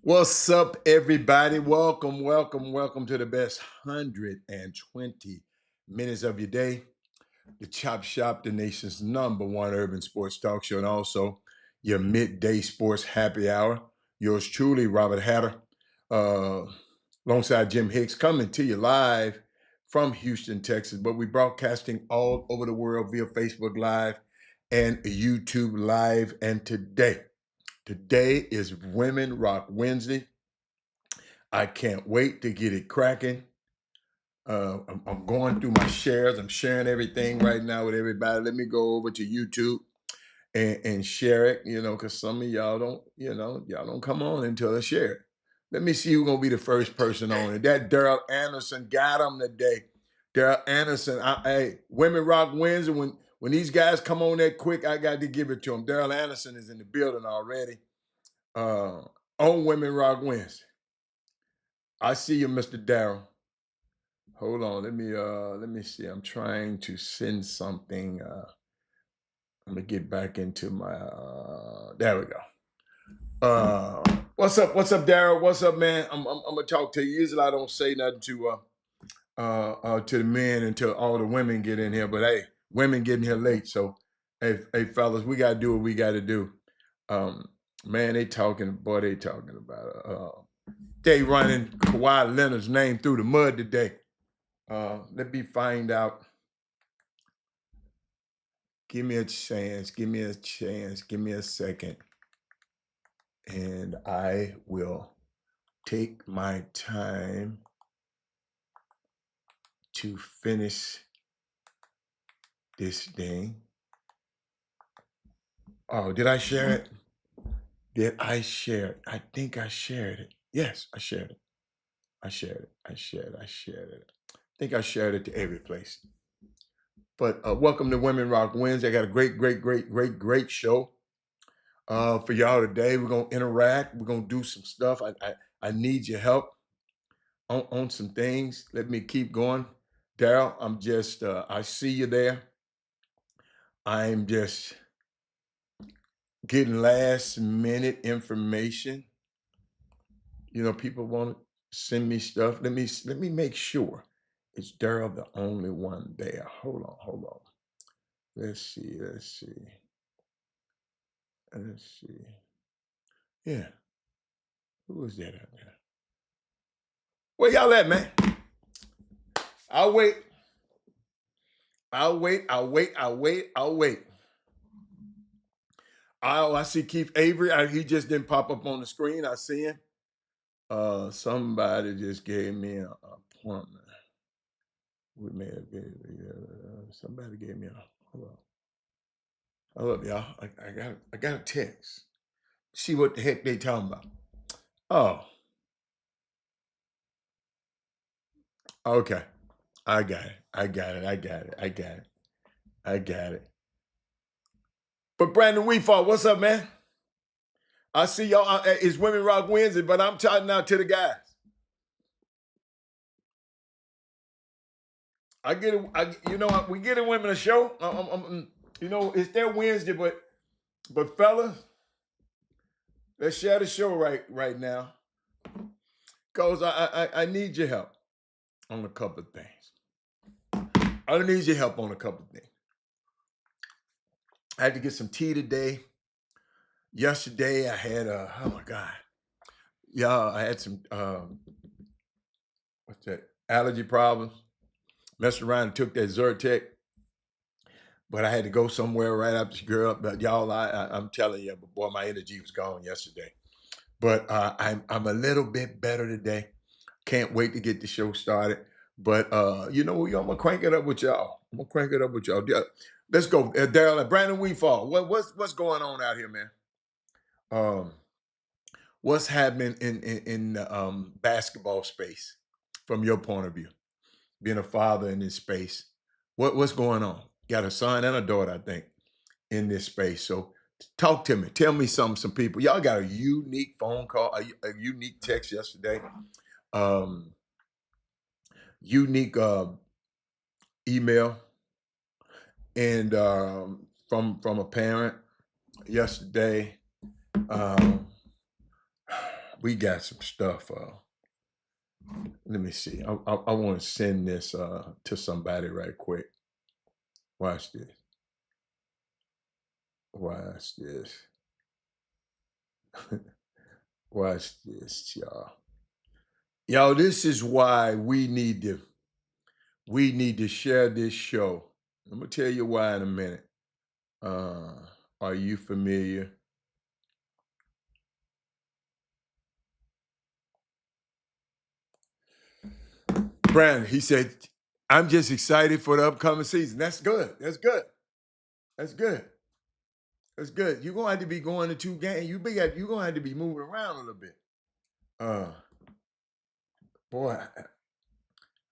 What's up, everybody? Welcome to the best 120 minutes of your day. The Chop Shop, the nation's #1 urban sports talk show, and also your midday sports happy hour. Yours truly, Robert Hatter, uh, alongside Jim Hicks, coming to you live from Houston, Texas. But we're broadcasting all over the world via Facebook Live and YouTube Live. And today is Women Rock Wednesday. I can't wait to get it cracking. I'm going through my shares. I'm sharing everything right now with everybody. Let me go over to YouTube and share it, because some of y'all y'all don't come on until I share it. Let me see who's going to be the first person on it. That Daryl Anderson got him today. Daryl Anderson, hey, Women Rock Wednesday. When these guys come on that quick, I got to give it to them. Daryl Anderson is in the building already on Women Rock Wednesday. I see you, Mr. Daryl. Hold on, let me see. I'm trying to send something. Let me get back into my there we go. What's up? What's up, Daryl? What's up, man? I'm gonna talk to you. Usually I don't say nothing to the men until all the women get in here, but hey, women getting here late. So hey fellas, we gotta do what we gotta do. Man, they talking about they running Kawhi Leonard's name through the mud today. Let me find out. Give me a chance. Give me a chance. Give me a second. And I will take my time to finish this thing. Oh, did I share it? Did I share it? I think I shared it. Yes, I shared it. I shared it. I shared it. I think I shared it to every place. But welcome to Women Rock Wednesday. I got a great show for y'all today. We're gonna interact. We're gonna do some stuff. I need your help on some things. Let me keep going. Daryl, I'm just I see you there. I'm just getting last minute information. People want to send me stuff. Let me make sure. Is Daryl the only one there? Hold on. Let's see. Yeah. Who is that out there? Where y'all at, man? I'll wait. Oh, I see Keith Avery. He just didn't pop up on the screen. I see him. Somebody just gave me an appointment. We may have been. Somebody gave me a. Hold up, y'all. I got a text. See what the heck they talking about. Oh, okay. I got it. But Brandon Weefall, what's up, man? I see y'all. It's Women Rock Wednesday, but I'm talking now to the guys. I get it. We get women a show. It's their Wednesday, but fellas, let's share the show right now. Cause I need your help on a couple of things. I need your help on a couple of things. I had to get some tea today. Yesterday I had oh my God. Yeah, I had some what's that? Allergy problems. Messed around and took that Zyrtec. But I had to go somewhere right after she grew up. But y'all, I'm telling you, boy, my energy was gone yesterday. But I'm a little bit better today. Can't wait to get the show started. But I'm gonna crank it up with y'all. Let's go, Daryl and Brandon Weefall. What's going on out here, man? What's happening in the basketball space from your point of view? Being a father in this space, what's going on? Got a son and a daughter, I think, in this space. So talk to me. Tell me some people. Y'all got a unique phone call, a unique text yesterday, unique email, and from a parent yesterday. we got some stuff. Let me see. I want to send this to somebody right quick. Watch this. Watch this. Watch this, y'all. Y'all, this is why we need to share this show. I'm gonna tell you why in a minute. Uh, are you familiar? Brandon, he said, I'm just excited for the upcoming season. That's good. That's good. That's good. That's good. You're gonna have to be going to 2 games. You're gonna have to be moving around a little bit. Uh boy,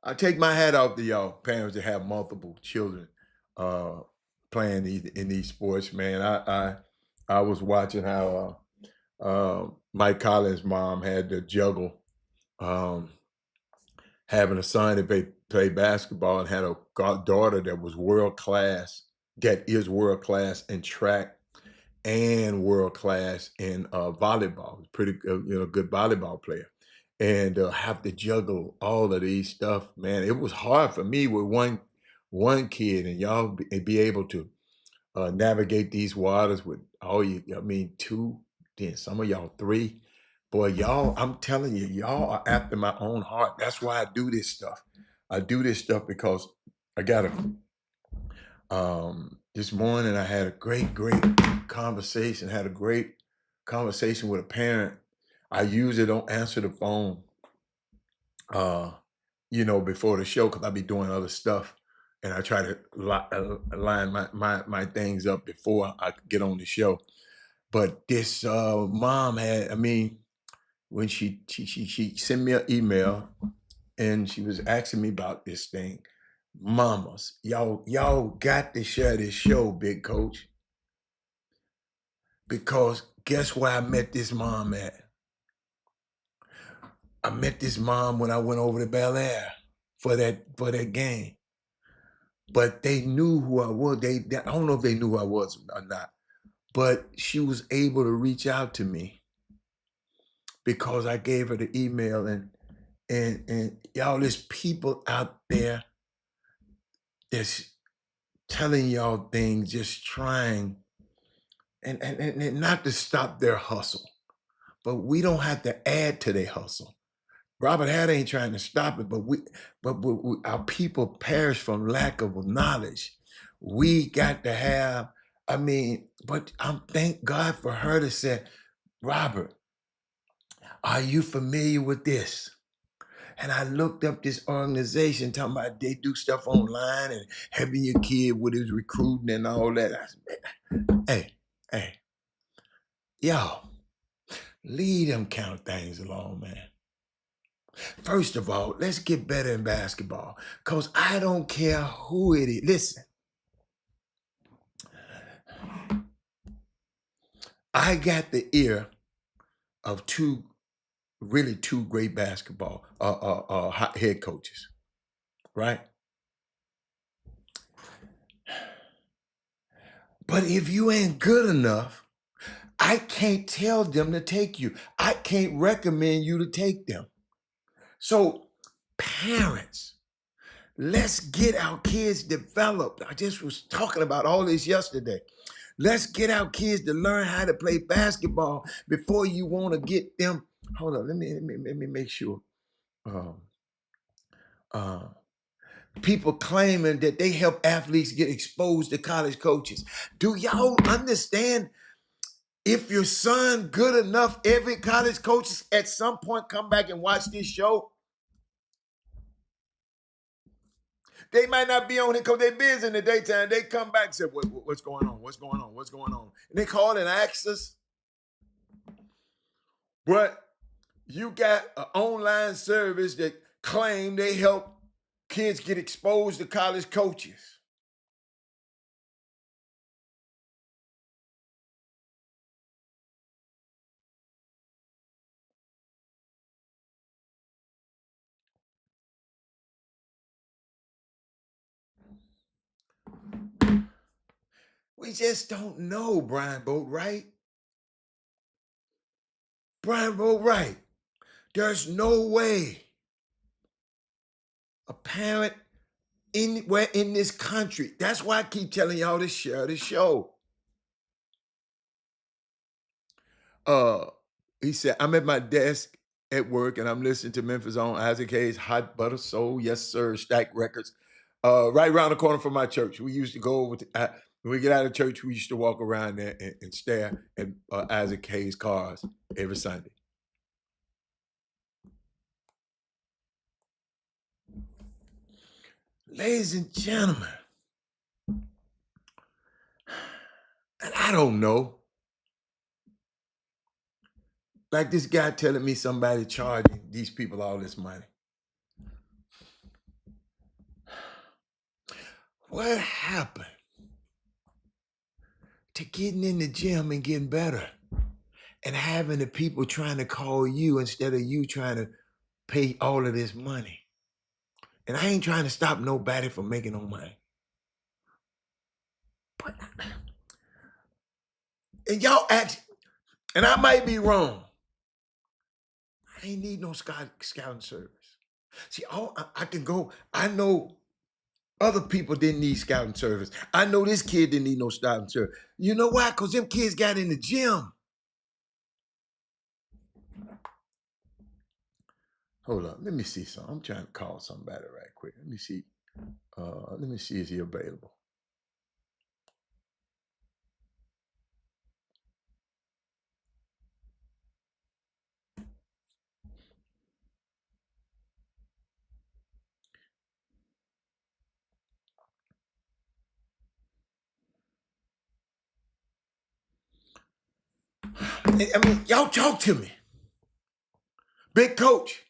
I take my hat off to y'all parents that have multiple children uh playing in these sports, man. I was watching how Mike Collins' mom had to juggle um having a son that play basketball and had a daughter that was world class, that is world class in track and world class in volleyball. Pretty good volleyball player, and have to juggle all of these stuff. Man, it was hard for me with one kid, and y'all be able to navigate these waters with all you. I mean, two, then some of y'all three. Boy, y'all, I'm telling you, y'all are after my own heart. That's why I do this stuff. I do this stuff because I got to this morning I had a great conversation, had a great conversation with a parent. I usually don't answer the phone, uh, before the show because I be doing other stuff. And I try to line my things up before I get on the show. But this mom had, I mean, when she sent me an email and she was asking me about this thing. Mamas, y'all got to share this show, big coach. Because guess where I met this mom at? I met this mom when I went over to Bel Air for that game. But they knew who I was. I don't know if they knew who I was or not. But she was able to reach out to me because I gave her the email and y'all, there's people out there that's telling y'all things, just trying and not to stop their hustle. But we don't have to add to their hustle. Robert Hatt ain't trying to stop it, but our people perish from lack of knowledge. We got to have, I mean, but I'm thank God for her to say, Robert, are you familiar with this? And I looked up this organization talking about they do stuff online and helping your kid with his recruiting and all that. I said, hey, y'all, leave them kind of things alone, man. First of all, let's get better in basketball because I don't care who it is. Listen, I got the ear of really two great basketball head coaches, right? But if you ain't good enough, I can't tell them to take you. I can't recommend you to take them. So, parents, let's get our kids developed. I just was talking about all this yesterday. Let's get our kids to learn how to play basketball before you want to get them. Hold on, let me make sure. Um, uh, People claiming that they help athletes get exposed to college coaches. Do y'all understand? If your son good enough, every college coach at some point come back and watch this show. They might not be on it because they're busy in the daytime. They come back and say, what's going on? What's going on? What's going on? And they call and ask us. But you got an online service that claim they help kids get exposed to college coaches. We just don't know, Brian Boat, right? Brian Boat, right. There's no way a parent anywhere in this country. That's why I keep telling y'all to share the show. Uh, he said, I'm at my desk at work and I'm listening to Memphis on Isaac Hayes, Hot Butter Soul, yes sir, Stack Records. Right around the corner from my church. We used to go over to, when we get out of church, we used to walk around there and stare at Isaac Hayes cars every Sunday. Ladies and gentlemen, and I don't know. Like this guy telling me somebody charging these people all this money. What happened to getting in the gym and getting better and having the people trying to call you instead of you trying to pay all of this money? And I ain't trying to stop nobody from making no money. But, and y'all ask, and I might be wrong. I ain't need no scouting service. See, I can go, I know other people didn't need scouting service. I know this kid didn't need no scouting service. You know why? Because them kids got in the gym. Hold on, let me see something. I'm trying to call somebody right quick. Let me see. Let me see, is he available? I mean, y'all talk to me. Big coach,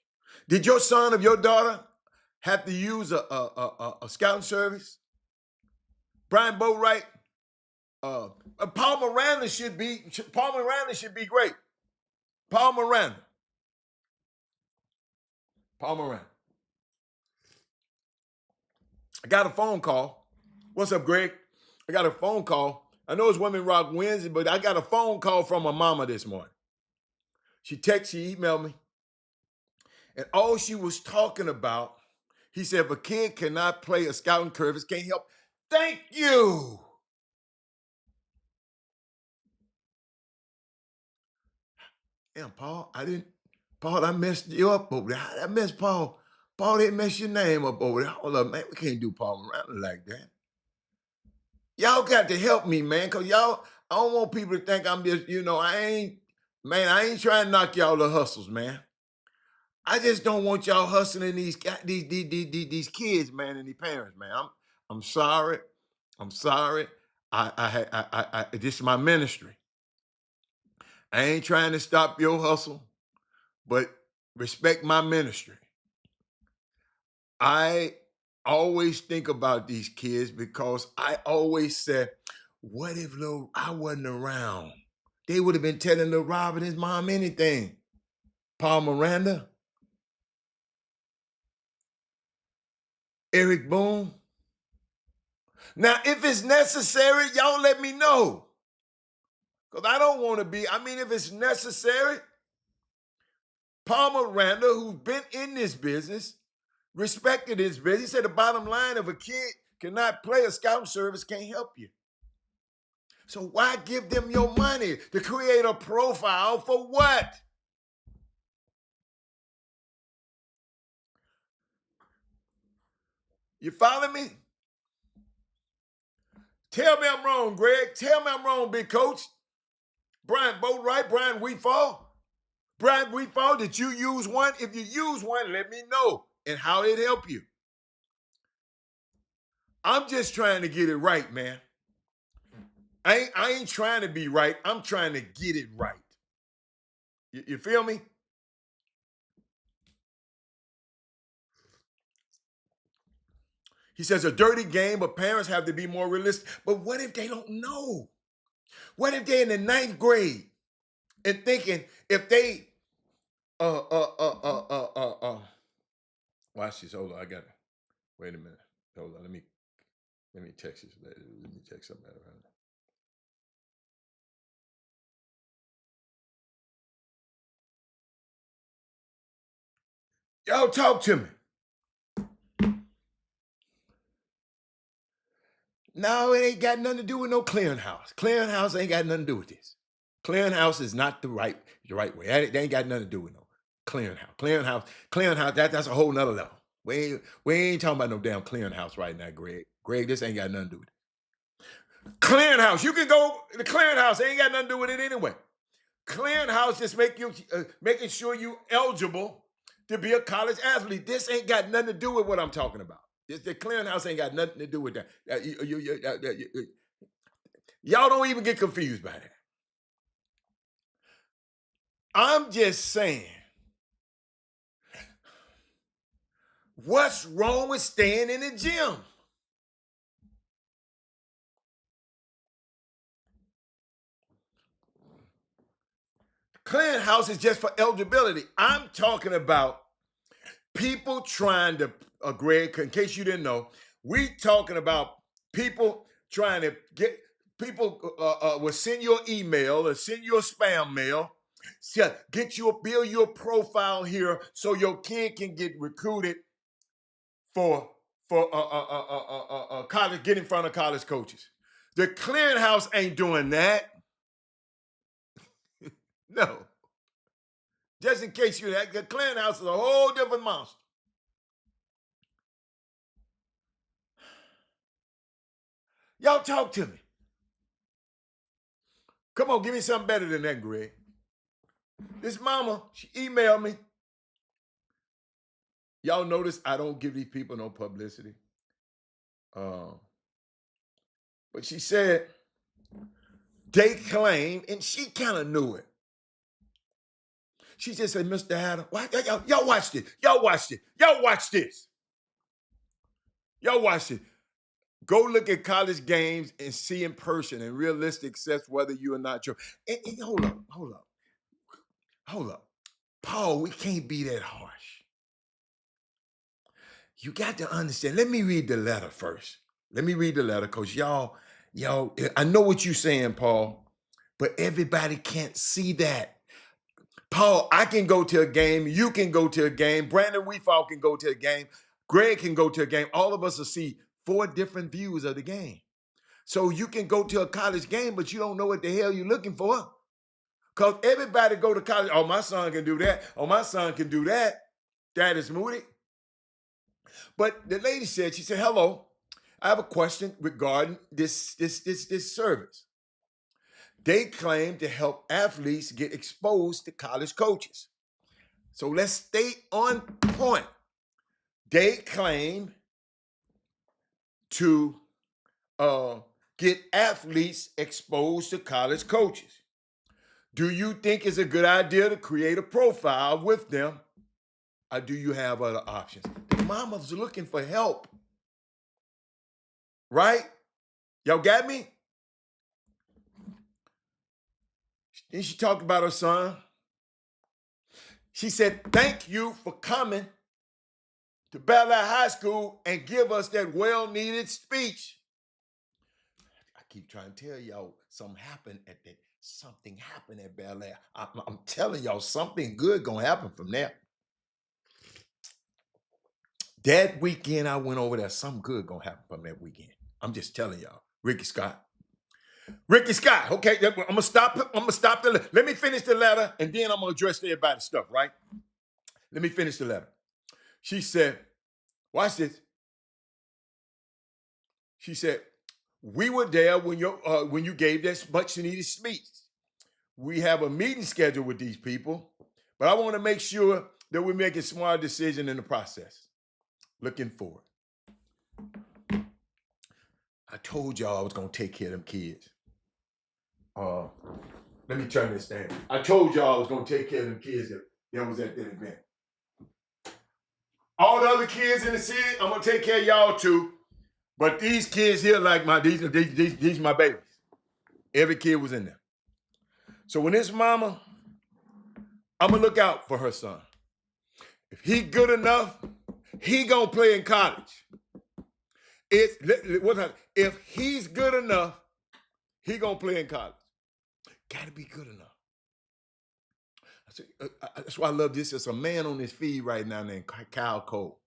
did your son or your daughter have to use a scouting service? Brian Boatwright, Paul Miranda should be great. Paul Miranda. I got a phone call. What's up, Greg? I got a phone call. I know it's Women Rock Wednesday, but I got a phone call from my mama this morning. She emailed me, and all she was talking about, he said, if a kid cannot play a scouting service, can't help. Thank you. Damn, Paul, I messed you up over there. I messed Paul. Paul didn't mess your name up over there. Hold up, man. We can't do Paul Miranda like that. Y'all got to help me, man, because I don't want people to think I'm just, I ain't trying to knock y'all the hustles, man. I just don't want y'all hustling these kids, man, and these parents, man. I'm sorry. I'm sorry. This is my ministry. I ain't trying to stop your hustle, but respect my ministry. I always think about these kids because I always said, what if I wasn't around? They would have been telling Lil Rob and his mom anything. Paul Miranda, Eric Boone. Now, if it's necessary, y'all let me know. Because I don't want to be, if it's necessary, Paul Miranda, who's been in this business, respected his business, he said the bottom line, if a kid cannot play a scouting service, can't help you. So why give them your money to create a profile for what? You follow me? Tell me I'm wrong, Greg. Tell me I'm wrong, big coach. Brian Boatwright, Brian Wheatfall. Brian Wheatfall, did you use one? If you use one, let me know and how it help you. I'm just trying to get it right, man. I ain't trying to be right. I'm trying to get it right. You feel me? He says a dirty game, but parents have to be more realistic. But what if they don't know? What if they're in the 9th grade and thinking if they watch this. Hold on, I got it. Wait a minute. Hold on. Let me text this. Let me text something out around. Y'all talk to me. No, it ain't got nothing to do with no clearinghouse. Clearinghouse ain't got nothing to do with this. Clearinghouse is not the right way. That ain't got nothing to do with no clearinghouse. Clearinghouse, that's a whole nother level. We ain't talking about no damn clearinghouse right now, Greg. Greg, this ain't got nothing to do with it. Clearinghouse, you can go, the clearinghouse ain't got nothing to do with it anyway. Clearinghouse just making sure you eligible to be a college athlete. This ain't got nothing to do with what I'm talking about. The clearinghouse ain't got nothing to do with that. Y'all don't even get confused by that. I'm just saying, what's wrong with staying in the gym? Clearinghouse is just for eligibility. I'm talking about people trying to, Greg, in case you didn't know, we talking about people trying to get, people will send you an email or send you a spam mail, build your profile here so your kid can get recruited for college, get in front of college coaches. The clearinghouse ain't doing that. No. Just in case the clearinghouse is a whole different monster. Y'all talk to me. Come on, give me something better than that, Greg. This mama, she emailed me. Y'all notice I don't give these people no publicity. But she said they claim, and she kind of knew it. She just said, Mr. Adam, y'all watch this. Y'all watch this. Y'all watch this. Y'all watch this. Go look at college games and see in person and realistic assess whether you are not your. And hold up. Paul, we can't be that harsh. You got to understand. Let me read the letter first. Let me read the letter, because y'all, I know what you're saying, Paul, but everybody can't see that. Paul, I can go to a game. You can go to a game. Brandon Weefall can go to a game. Greg can go to a game. All of us will see 4 different views of the game. So you can go to a college game, but you don't know what the hell you're looking for. Because everybody go to college. Oh, my son can do that. Oh, my son can do that. That is Moody. But the lady said, she said, hello, I have a question regarding this service. They claim to help athletes get exposed to college coaches. So let's stay on point. They claim to get athletes exposed to college coaches. Do you think it's a good idea to create a profile with them, or do you have other options? The mama's looking for help, right? Y'all got me? Then she talked about her son. She said, thank you for coming to Bel Air High School and give us that well-needed speech. I keep trying to tell y'all something happened at Bel Air. I'm telling y'all, something good gonna happen from there. That weekend I went over there, something good gonna happen from that weekend. I'm just telling y'all. Ricky Scott, okay, I'm gonna stop let me finish the letter, and then I'm gonna address everybody's stuff, right? Let me finish the letter. She said, watch this. She said, we were there when you gave that much needed speech. We have a meeting scheduled with these people, but I want to make sure that we're making smart decisions in the process. Looking forward. I told y'all I was gonna take care of them kids. Let me turn this down. I told y'all I was gonna take care of them kids that was at that event. All the other kids in the city, I'm gonna take care of y'all too. But these kids here, like these my babies. Every kid was in there. So when this mama, I'm gonna look out for her son. If he good enough, he gonna play in college. If he's good enough, he gonna play in college. Gotta be good enough. That's why I love this. There's a man on this feed right now named Kyle Cole.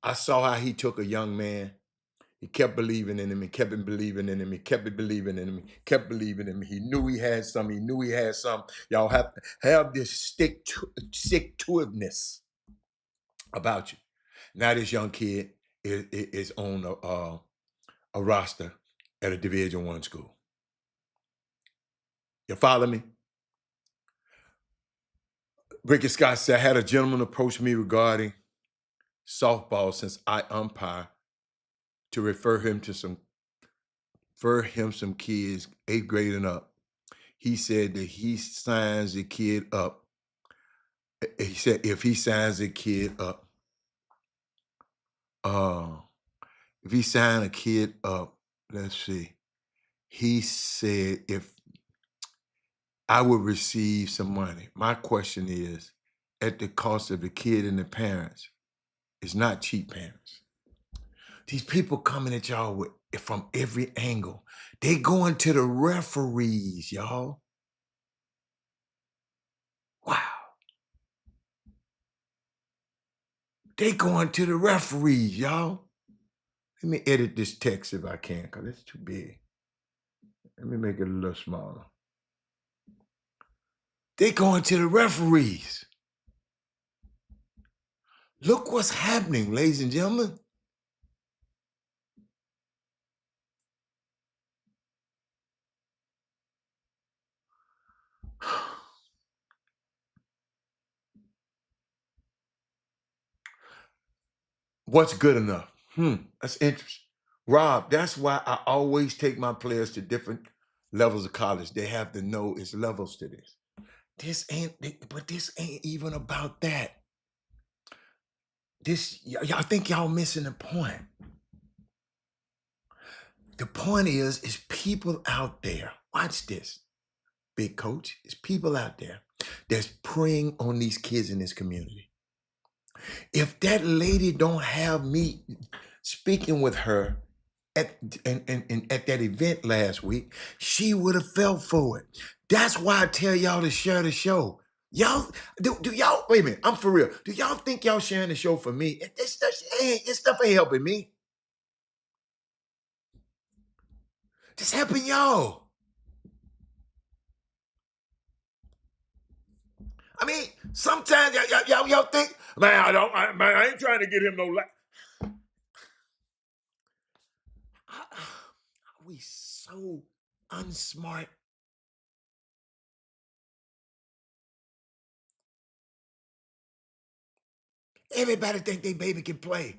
I saw how he took a young man. He kept believing in him. He kept believing in him. He kept believing in him. He kept believing in him. He knew he had some. He knew he had some. Y'all have to have this stick-to-itiveness about you. Now this young kid is on a roster at a Division I school. You follow me? Ricky Scott said, I had a gentleman approach me regarding softball since I umpire to refer him some kids, 8th grade and up. He said that he signs the kid up. He said if he signs the kid up, if he signed a kid up, let's see. He said if I would receive some money. My question is, at the cost of the kid and the parents, it's not cheap parents. These people coming at y'all with from every angle. They going to the referees, y'all. Wow. They going to the referees, y'all. Let me edit this text if I can, because it's too big. Let me make it a little smaller. They going to the referees. Look what's happening, ladies and gentlemen. What's good enough? That's interesting. Rob, that's why I always take my players to different levels of college. They have to know it's levels to this. This ain't even about that. Y'all think y'all missing the point. The point is people out there. Watch this, big coach. It's people out there that's preying on these kids in this community. If that lady don't have me speaking with her at that event last week, she would have fell for it. That's why I tell y'all to share the show. Y'all, do y'all, wait a minute, I'm for real. Do y'all think y'all sharing the show for me? This stuff ain't helping me. Just helping y'all. I mean, sometimes y'all think, man, I ain't trying to get him no like. Are we so unsmart? Everybody think their baby can play.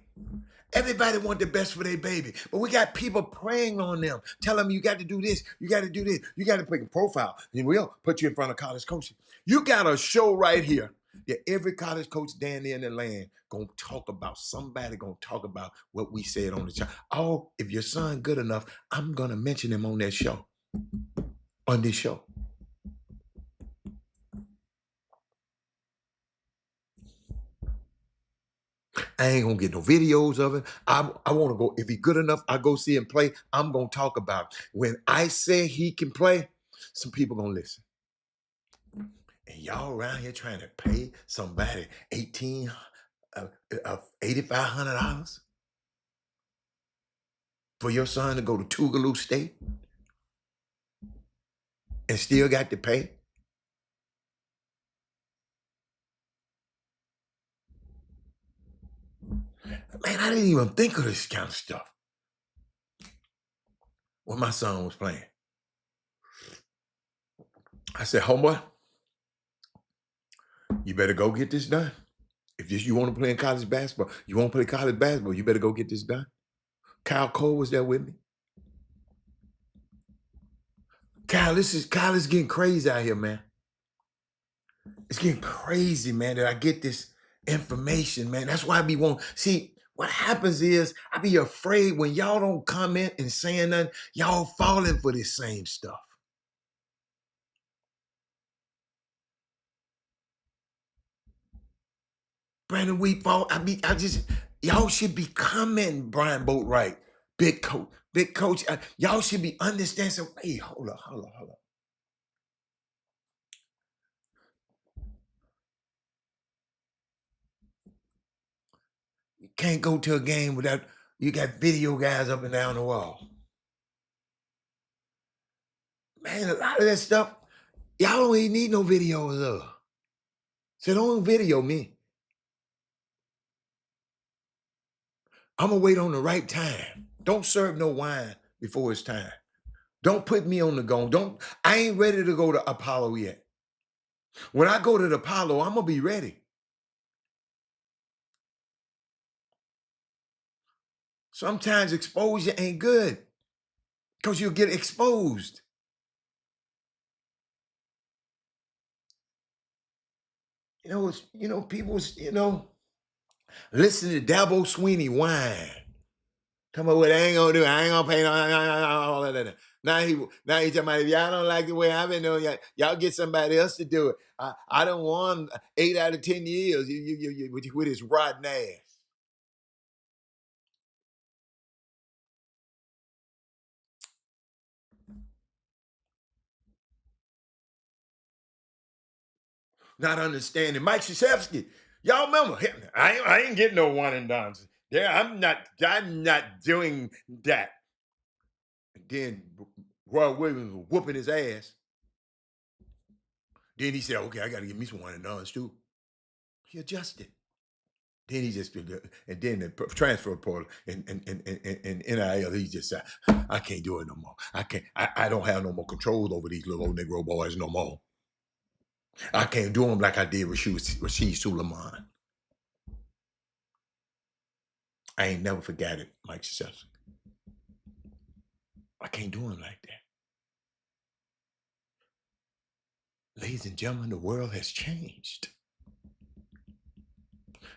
Everybody want the best for their baby. But we got people preying on them. Tell them you got to do this. You got to do this. You got to put a profile. And we'll put you in front of college coaches. You got a show right here that every college coach down there in the land going to talk about. Somebody going to talk about what we said on the show. Oh, if your son good enough, I'm going to mention him on that show. On this show. I ain't gonna get no videos of it. I want to go. If he good enough, I go see him play. I'm gonna talk about it. When I say he can play, some people gonna listen. And y'all around here trying to pay somebody $8,500 for your son to go to Tougaloo State and still got to pay. Man, I didn't even think of this kind of stuff when my son was playing. I said, homeboy, you better go get this done. If you want to play in college basketball, you want to play college basketball, you better go get this done. Kyle Cole was there with me. Kyle is getting crazy out here, man. It's getting crazy, man, that I get this information, man. That's why I be wanting. See, what happens is I be afraid when y'all don't comment and saying nothing, y'all falling for this same stuff. Brandon Wheatfall, y'all should be commenting Brian Boatwright, big coach. Y'all should be understanding. Hey, hold up. Can't go to a game without you got video guys up and down the wall. Man, a lot of that stuff, y'all don't even need no videos of. So don't video me. I'm gonna wait on the right time. Don't serve no wine before it's time. Don't put me on the go. I ain't ready to go to Apollo yet. When I go to the Apollo, I'm gonna be ready. Sometimes exposure ain't good because you'll get exposed. People, listen to Dabo Sweeney whine. Come on, what I ain't gonna do. I ain't gonna pay all of that. Now he talking about if y'all don't like the way I've been doing, y'all get somebody else to do it. I don't want 8 out of 10 years with his rotten ass. Not understanding. Mike Krzyzewski, y'all remember him? I ain't getting no one and dones. Yeah, I'm not doing that. And then Roy Williams was whooping his ass. Then he said, okay, I got to get me some one and dones too. He adjusted. Then he just, and then the transfer portal and NIL, he just said, I can't do it no more. I don't have no more control over these little old Negro boys no more. I can't do them like I did with Rasheed Suleiman. I ain't never forgot it, Mike Krzyzewski. I can't do him like that. Ladies and gentlemen, the world has changed.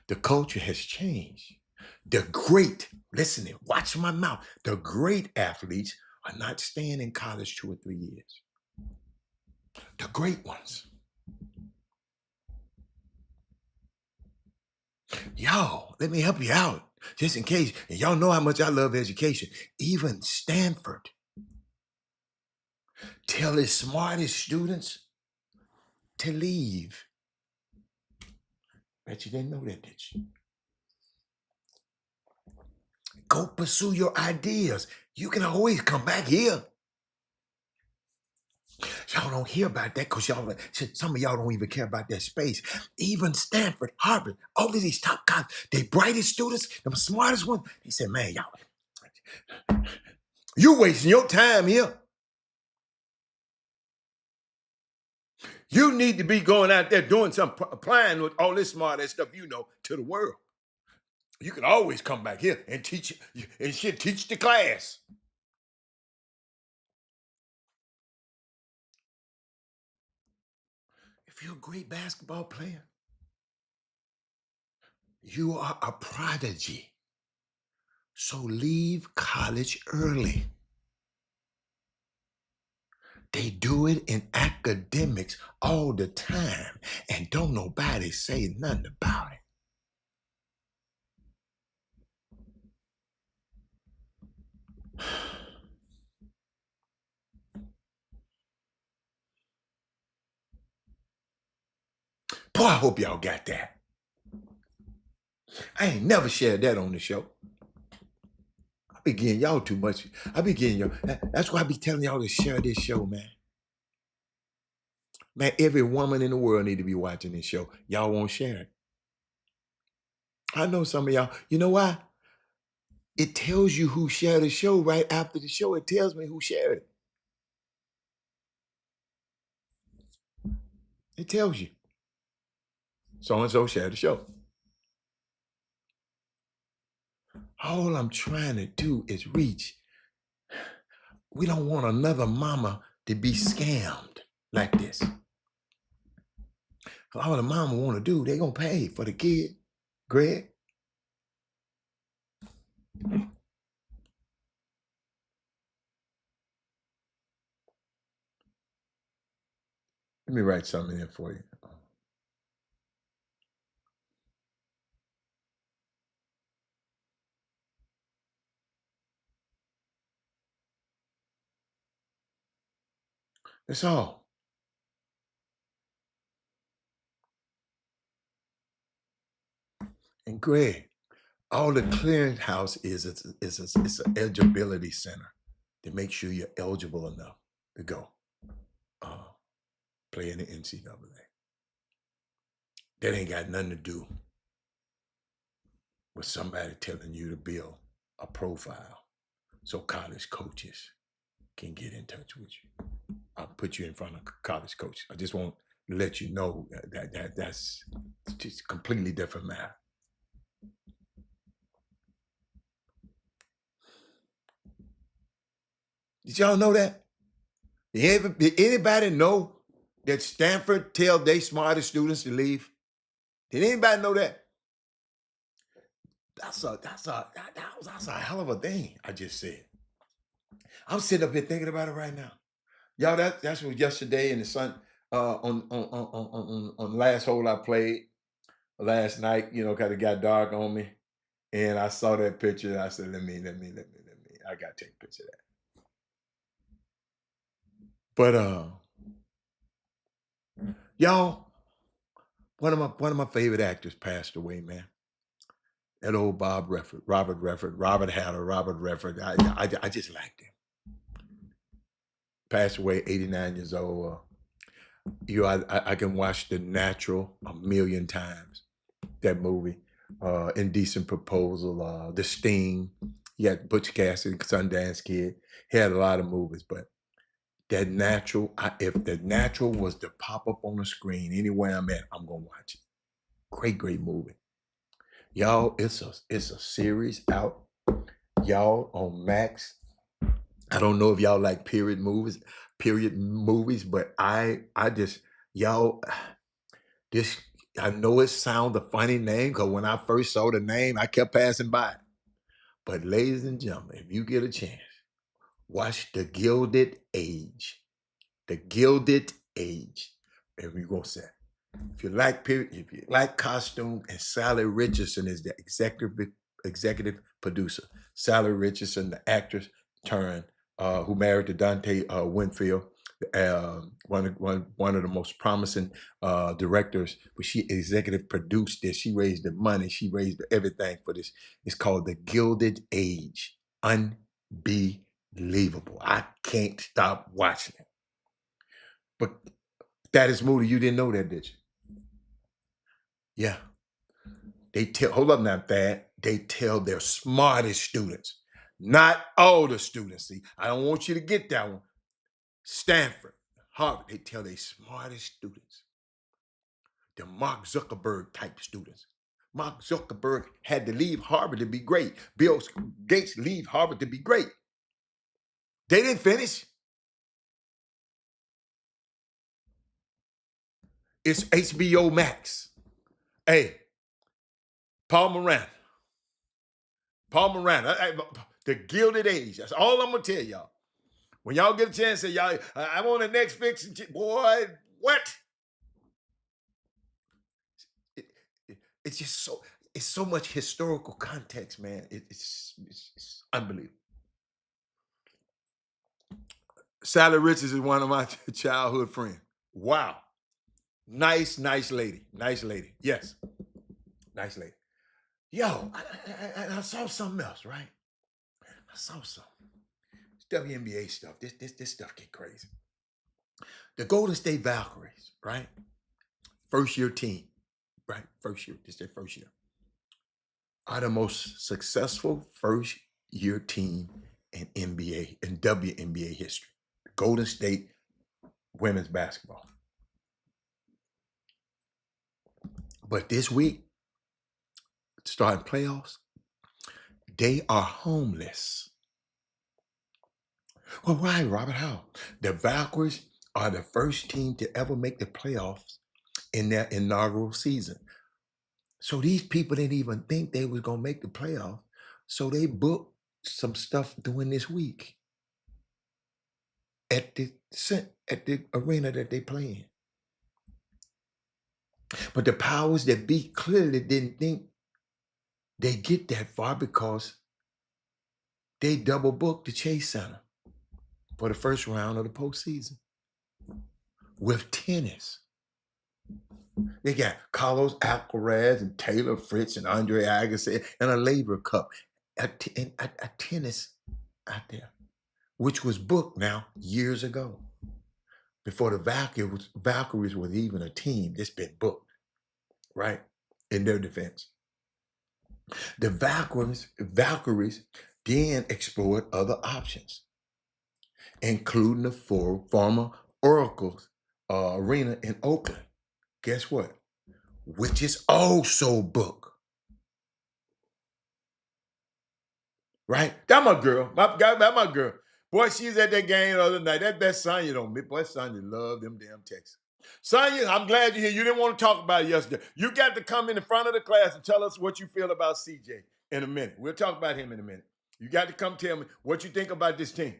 The culture has changed. The great, listen, watch my mouth. The great athletes are not staying in college 2 or 3 years. The great ones. Y'all, let me help you out. Just in case, and y'all know how much I love education. Even Stanford tell its smartest students to leave. Bet you didn't know that, did you? Go pursue your ideas. You can always come back here. Y'all don't hear about that because some of y'all don't even care about that space. Even Stanford, Harvard, all of these top guys, they brightest students, the smartest ones, they said, man, y'all, you wasting your time here. You need to be going out there doing something, applying with all this smart ass stuff you know to the world. You can always come back here and teach the class. If you're a great basketball player, you are a prodigy. So leave college early. They do it in academics all the time, and don't nobody say nothing about it. Boy, I hope y'all got that. I ain't never shared that on the show. I be getting y'all too much. I be getting y'all. That's why I be telling y'all to share this show, man. Man, every woman in the world need to be watching this show. Y'all won't share it. I know some of y'all. You know why? It tells you who shared the show right after the show. It tells me who shared it. It tells you. So-and-so shared the show. All I'm trying to do is reach. We don't want another mama to be scammed like this. All the mama want to do, they going to pay for the kid. Greg? Let me write something in for you. That's all. And Greg, All the clearinghouse is it's an eligibility center to make sure you're eligible enough to go uh, play in the NCAA. That ain't got nothing to do with somebody telling you to build a profile so college coaches can get in touch with you. I'll put you in front of college coaches. I just want to let you know that's just completely different matter. Did y'all know that? Did anybody know that Stanford tell their smartest students to leave? Did anybody know that? That's a hell of a thing I just said. I'm sitting up here thinking about it right now. Y'all, that's what yesterday in the sun on last hole I played last night. You know, kind of got dark on me, and I saw that picture. And I said, let me. I gotta take a picture of that. But y'all, one of my favorite actors passed away, man. That old Robert Redford. I just liked him. Passed away, 89 years old. I can watch The Natural a million times. That movie, Indecent Proposal, The Sting. He had Butch Cassidy, Sundance Kid. He had a lot of movies, but that Natural, if The Natural was to pop up on the screen anywhere I'm at, I'm gonna watch it. Great movie. Y'all, it's a series out, y'all, on Max. I don't know if y'all like period movies, but I just, y'all, this, I know it sounds a funny name because when I first saw the name, I kept passing by it. But ladies and gentlemen, if you get a chance, watch The Gilded Age. The Gilded Age. And we're gonna say, if you like period, if you like costume, and Sally Richardson is the executive producer. Sally Richardson, the actress turned who married to Dante Winfield, one of the most promising directors. But she executive produced this. She raised the money. She raised everything for this. It's called The Gilded Age. Unbelievable. I can't stop watching it. But that is Moody. You didn't know that, did you? Yeah. They tell, hold up now, Thad. They tell their smartest students, not all the students. See, I don't want you to get that one. Stanford, Harvard, they tell their smartest students, the Mark Zuckerberg type students. Mark Zuckerberg had to leave Harvard to be great. Bill Gates leave Harvard to be great. They didn't finish. It's HBO Max. Hey, Paul Moran, The Gilded Age. That's all I'm gonna tell y'all. When y'all get a chance, say y'all, I'm on the next fix. Boy, what? It's just so. It's so much historical context, man. It's unbelievable. Sally Richards is one of my childhood friends. Wow, nice lady, nice lady. Yes, nice lady. Yo, I saw something else, right? I saw something. It's WNBA stuff. This stuff get crazy. The Golden State Valkyries, right? First year team, right? First year. This is their first year. Are the most successful first year team in NBA and WNBA history. Golden State women's basketball. But this week, starting playoffs, they are homeless. Well, why, Robert? How? The Valkyries are the first team to ever make the playoffs in their inaugural season. So these people didn't even think they was gonna make the playoffs. So they booked some stuff during this week at the arena that they play in. But the powers that be clearly didn't think they get that far because they double booked the Chase Center for the first round of the postseason with tennis. They got Carlos Alcaraz and Taylor Fritz and Andre Agassi and a Labor Cup, a tennis out there, which was booked now years ago. Before the Valkyries was even a team, it's been booked, right? In their defense. The Valkyries then explored other options, including the former Oracle's arena in Oakland. Guess what? Which is also booked. Right? That my girl. That my girl. Boy, she's at that game the other night. That Sonya don't miss. Boy, Sonya love them damn Texans. Sonya, I'm glad you're here. You didn't want to talk about it yesterday. You got to come in the front of the class and tell us what you feel about CJ in a minute. We'll talk about him in a minute. You got to come tell me what you think about this team.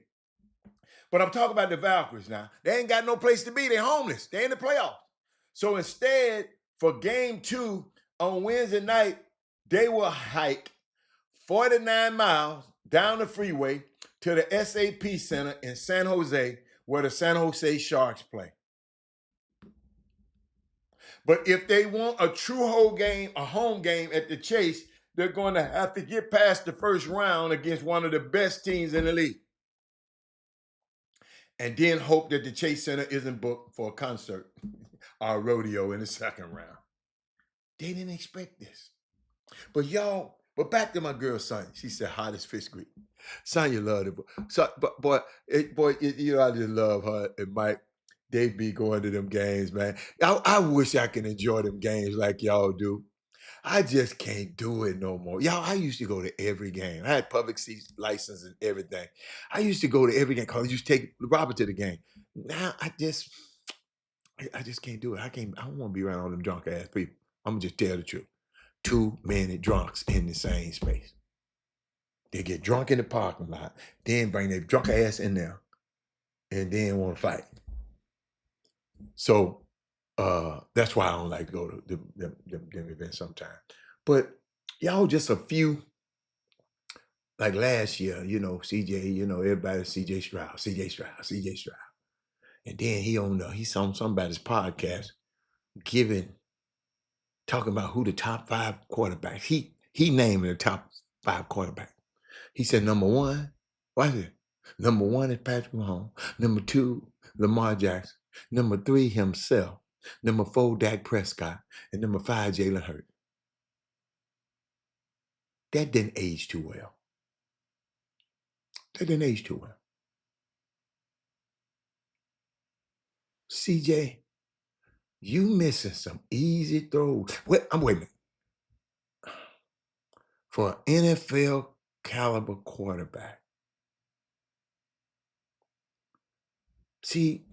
But I'm talking about the Valkyries now. They ain't got no place to be. They're homeless. They in the playoffs. So instead, for game 2 on Wednesday night, they will hike 49 miles down the freeway to the SAP Center in San Jose, where the San Jose Sharks play. But if they want a true home game at the Chase, they're going to have to get past the first round against one of the best teams in the league. And then hope that the Chase Center isn't booked for a concert or a rodeo in the second round. They didn't expect this. But back to my girl Sonya. She said hottest fish greet. Sonya loved it. So, boy, I just love her and Mike. They be going to them games, man. I wish I could enjoy them games like y'all do. I just can't do it no more. Y'all, I used to go to every game. I had public seat license and everything. I used to go to every game because I used to take Robert to the game. Now I just can't do it. I don't want to be around all them drunk ass people. I'm gonna just tell the truth. Too many drunks in the same space. They get drunk in the parking lot, then bring their drunk ass in there, and then want to fight. So that's why I don't like to go to them events sometimes. But y'all, just a few, like last year, CJ, everybody CJ Stroud. And then he's on somebody's podcast talking about who the top 5 quarterbacks. He named the top 5 quarterbacks. He said number 1, watch it. Number 1 is Patrick Mahomes. Number 2, Lamar Jackson. Number 3, himself. Number 4, Dak Prescott. And number 5, Jalen Hurts. That didn't age too well. CJ, you missing some easy throws. Wait a minute. For an NFL caliber quarterback. See,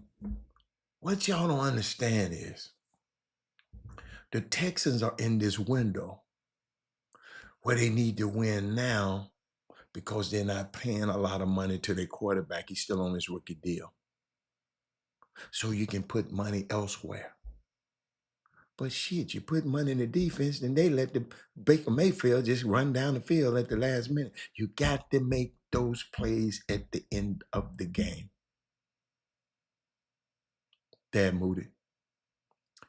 what y'all don't understand is the Texans are in this window where they need to win now because they're not paying a lot of money to their quarterback. He's still on his rookie deal. So you can put money elsewhere. But shit, you put money in the defense, then they let the Baker Mayfield just run down the field at the last minute. You got to make those plays at the end of the game. Dad Moody.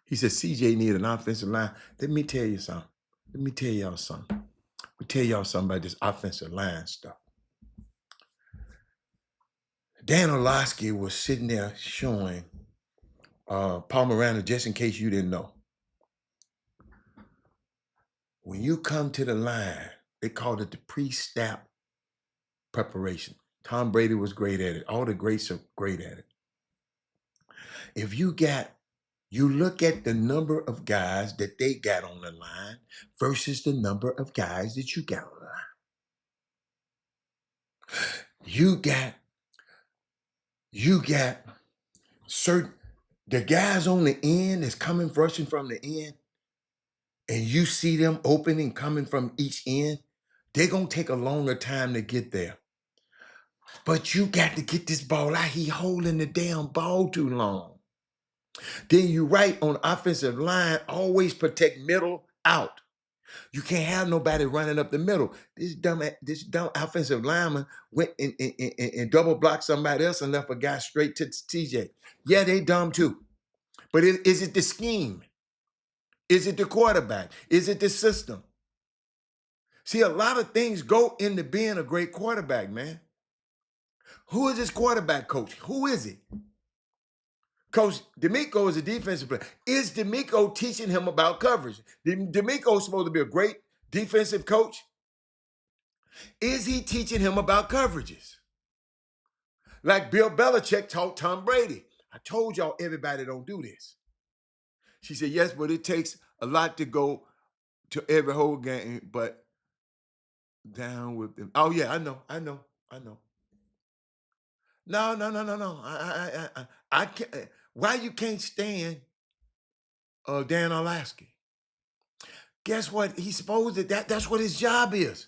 He said CJ needed an offensive line. Let me tell you something. Let me tell y'all something about this offensive line stuff. Dan Orlovsky was sitting there showing Paul Miranda, just in case you didn't know. When you come to the line, they called it the pre-snap preparation. Tom Brady was great at it. All the greats are great at it. If you look at the number of guys that they got on the line versus the number of guys that you got on the line. You got certain, the guys on the end is coming rushing from the end, and you see them opening coming from each end, they're going to take a longer time to get there. But you got to get this ball out. He holding the damn ball too long. Then you right on offensive line, always protect middle out. You can't have nobody running up the middle. This dumb offensive lineman went and double blocked somebody else and left a guy straight to TJ. Yeah, they dumb too. But is it the scheme? Is it the quarterback? Is it the system? See, a lot of things go into being a great quarterback, man. Who is this quarterback coach? Who is it? Coach D'Amico is a defensive player. Is D'Amico teaching him about coverage? D'Amico is supposed to be a great defensive coach. Is he teaching him about coverages? Like Bill Belichick taught Tom Brady. I told y'all everybody don't do this. She said, yes, but it takes a lot to go to every whole game, but down with them. Oh, yeah, I know. No. I can't. Why you can't stand Dan Orlovsky? Guess what? He's supposed to, that's what his job is.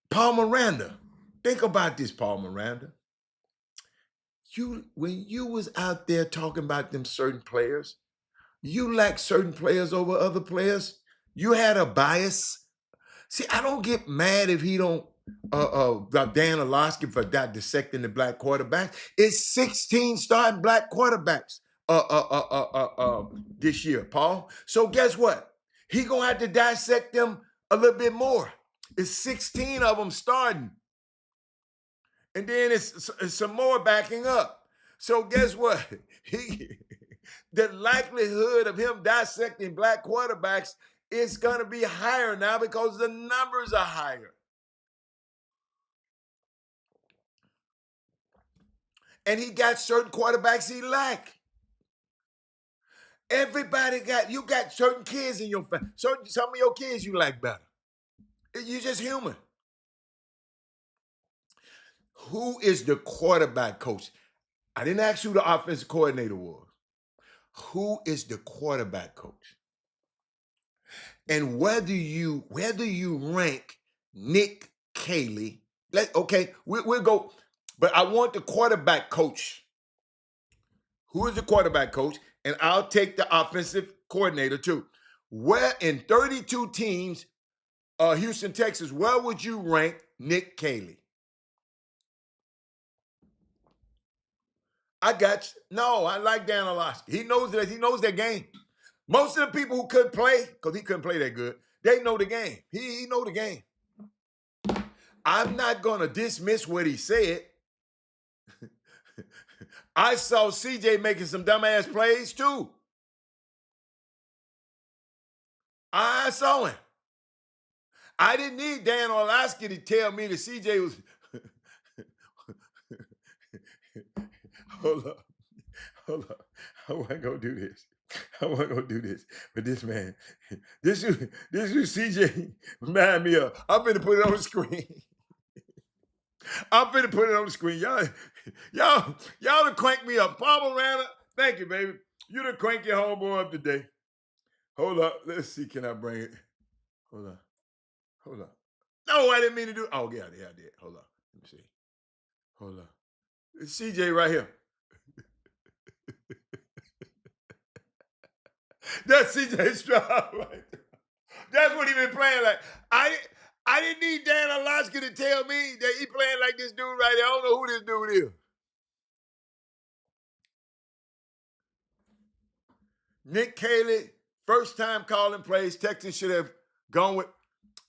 Paul Miranda. Think about this, Paul Miranda. When you was out there talking about them certain players, you like certain players over other players. You had a bias. See, I don't get mad if he don't Dan Orlovsky for that dissecting the black quarterbacks. It's 16 starting black quarterbacks this year, Paul. So guess what? He gonna have to dissect them a little bit more. It's 16 of them starting. And then it's some more backing up. So guess what? The likelihood of him dissecting black quarterbacks is going to be higher now because the numbers are higher. And he got certain quarterbacks he like. Everybody you got certain kids in your family. Some of your kids you like better. You're just human. Who is the quarterback coach? I didn't ask you who the offensive coordinator was. Who is the quarterback coach? And whether you rank Nick Caley, we'll go, but I want the quarterback coach. Who is the quarterback coach? And I'll take the offensive coordinator too. Where in 32 teams, Houston, Texas, where would you rank Nick Caley? I like Dan Orlovsky. He knows their game. Most of the people who couldn't play, because he couldn't play that good, they know the game. He know the game. I'm not going to dismiss what he said. I saw CJ making some dumbass plays too. I saw him. I didn't need Dan Orlovsky to tell me that CJ was. Hold up. I wasn't going to do this. But this man, this is CJ remind me of. I'm finna put it on the screen. Y'all done crank me up. Paul Miranda, thank you, baby. You done crank your homeboy up today. Hold up. Let's see. Can I bring it? Hold up. No, I didn't mean to do. Oh, yeah, I did. Hold up. Let me see. Hold up. It's CJ right here. That's CJ Stroud right there. That's what he been playing like. I didn't need Dan Orlovsky to tell me that he playing like this dude right here. I don't know who this dude is. Nick Caley, first time calling plays. Texans should have gone with.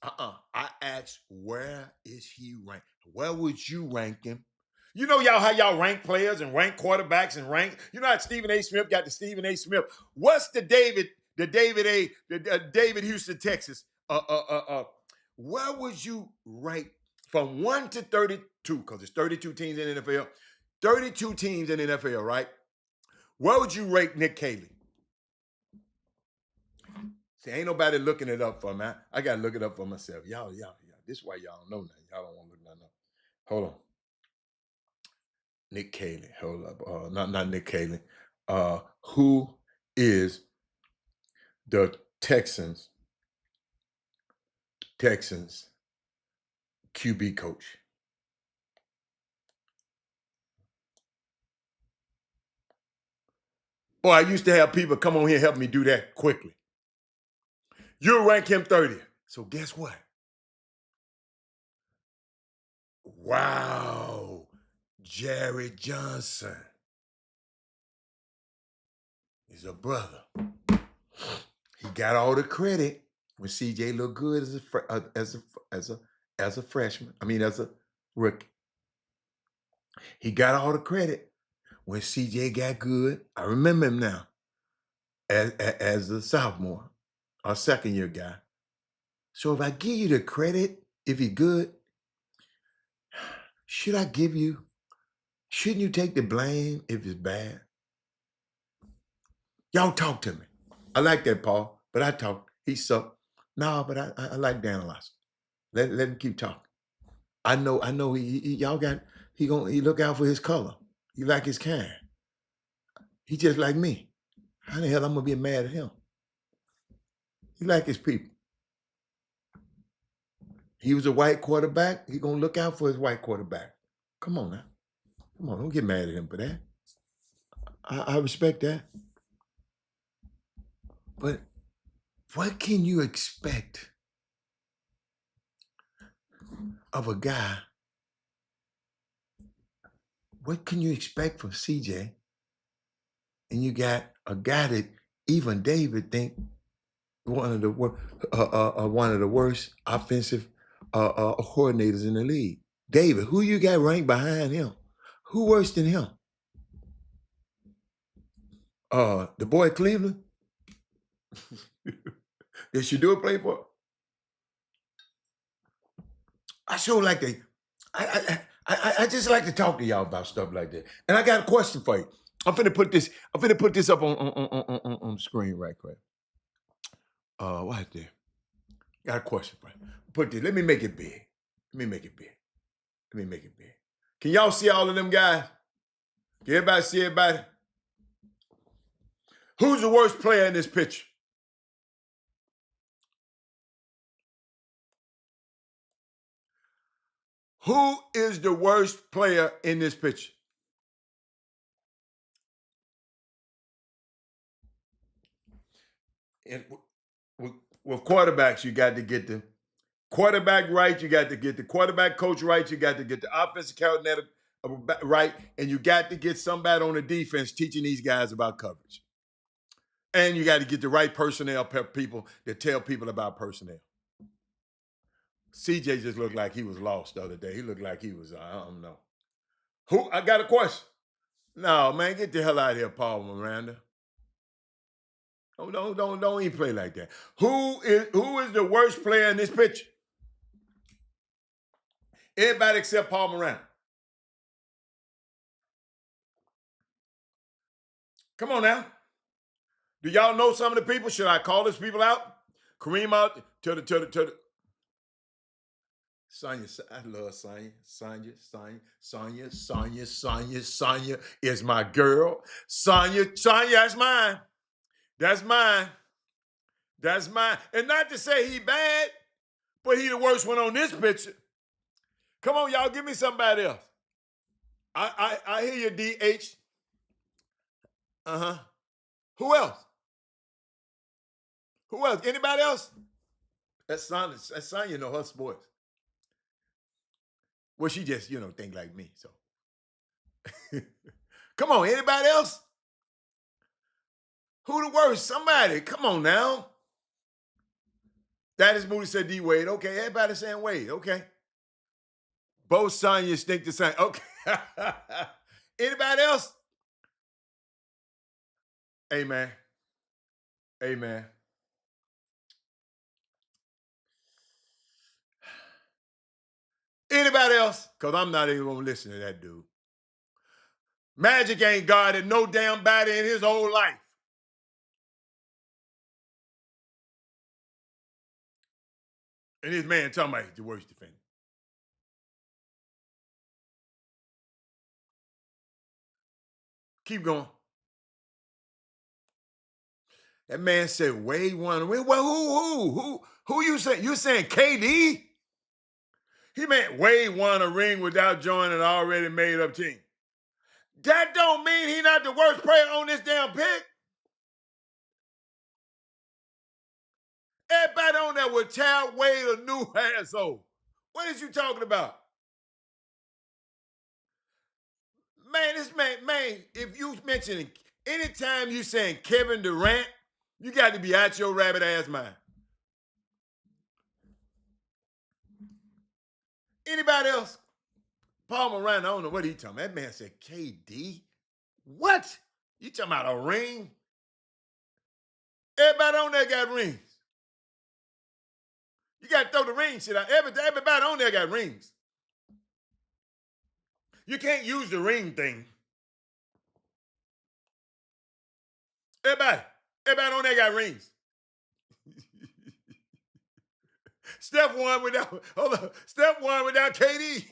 I asked, where is he ranked? Where would you rank him? You know how y'all rank players and rank quarterbacks and rank. You know how Stephen A. Smith got the Stephen A. Smith. What's the David Houston, Texas? Where would you rank from 1 to 32? Because there's 32 teams in the NFL. 32 teams in the NFL, right? Where would you rate Nick Caley? See, ain't nobody looking it up for me. I got to look it up for myself. Y'all. This is why y'all don't know nothing. Y'all don't want to look nothing up. Hold on. Nick Caley. Hold up. Not Nick Caley. Who is the Texans QB coach? Boy, I used to have people come on here and help me do that quickly. You'll rank him 30th. So guess what? Wow. Jerry Johnson is a brother. got all the credit when CJ looked good as a freshman. I mean, as a rookie. He got all the credit when CJ got good. I remember him now as a sophomore, or second year guy. So if I give you the credit, if he's good, shouldn't you take the blame if it's bad? Y'all talk to me. I like that, Paul, but I talk. He sucked. No, but I like Dan Alaska. Let him keep talking. I know he look out for his color. He like his kind. He just like me. How the hell I'm gonna be mad at him? He like his people. He was a white quarterback. He gonna look out for his white quarterback. Come on now. Come on, don't get mad at him for that. I respect that. But what can you expect of a guy? What can you expect from CJ? And you got a guy that even David think one of the worst offensive coordinators in the league. David, who you got ranked behind him? Who worse than him? The boy Cleveland. Did Shador play for? I sure like to. I just like to talk to y'all about stuff like that. And I got a question for you. I'm finna put this up on the screen right quick. What's there? Got a question for you. Put this. Let me make it big. Let me make it big. Can y'all see all of them guys? Can everybody see everybody? Who's the worst player in this picture? Who is the worst player in this picture? And with quarterbacks, you got to get the quarterback right. You got to get the quarterback coach right. You got to get the offensive coordinator right. And you got to get somebody on the defense teaching these guys about coverage. And you got to get the right personnel people that tell people about personnel. CJ just looked like he was lost the other day. He looked like he was, I don't know. I got a question. No, man, get the hell out of here, Paul Miranda. Don't even play like that. Who is the worst player in this picture? Everybody except Paul Miranda. Come on now. Do y'all know some of the people? Should I call these people out? Kareem out to the Sonya, I love Sonya. Sonya is my girl. Sonya, that's mine. That's mine. And not to say he bad, but he the worst one on this picture. Come on, y'all, give me somebody else. I hear you, DH. Who else? Anybody else? That's Sonya know her sports. Well, she just, think like me. So, come on, anybody else? Who the worst? Somebody. Come on now. That is Moody said D Wade. Okay, everybody saying Wade. Okay. Both Sonyas think the same. Okay. Anybody else? Amen. Anybody else? Because I'm not even going to listen to that dude. Magic ain't guarded no damn body in his whole life. And this man talking about he's the worst defender. Keep going. That man said Wade won. Well, who you saying? You saying KD? He meant Wade won a ring without joining an already made up team. That don't mean he not the worst player on this damn pick. Everybody on there with Chad Wade a new asshole. What is you talking about? Man, if you mentioning anytime you saying Kevin Durant, You got to be out your rabbit ass mind. Anybody else? Paul Moran, I don't know what he talking about. That man said KD. What? You talking about a ring? Everybody on there got rings. You got to throw the ring shit out. Everybody on there got rings. You can't use the ring thing. Everybody on there got rings. Steph won without KD.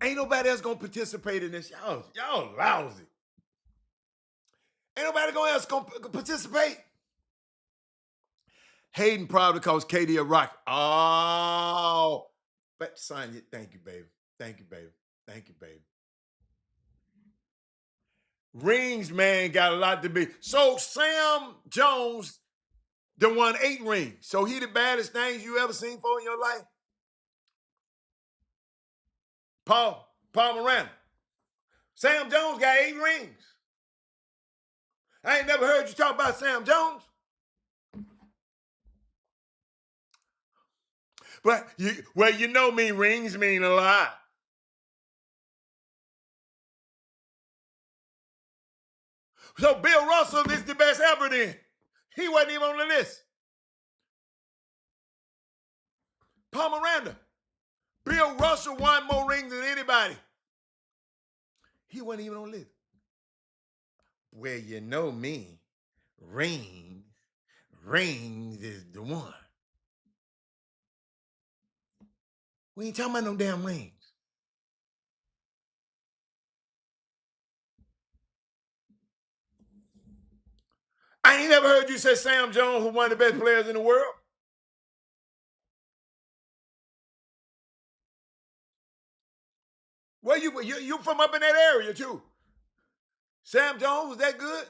Ain't nobody else gonna participate in this. Y'all lousy. Ain't nobody else gonna participate. Hayden probably calls KD a rock. Oh, but Sonya, thank you, baby. Thank you, baby. Thank you, baby. Rings, man, got a lot to be. So Sam Jones done won 8 rings. So he the baddest things you ever seen for in your life? Paul Moran. Sam Jones got 8 rings. I ain't never heard you talk about Sam Jones. But you know me, rings mean a lot. So Bill Russell is the best ever then. He wasn't even on the list. Paul Miranda. Bill Russell won more rings than anybody. He wasn't even on the list. Well, you know me, rings is the one. We ain't talking about no damn rings. I ain't never heard you say Sam Jones was one of the best players in the world. Well, you from up in that area too. Sam Jones was that good?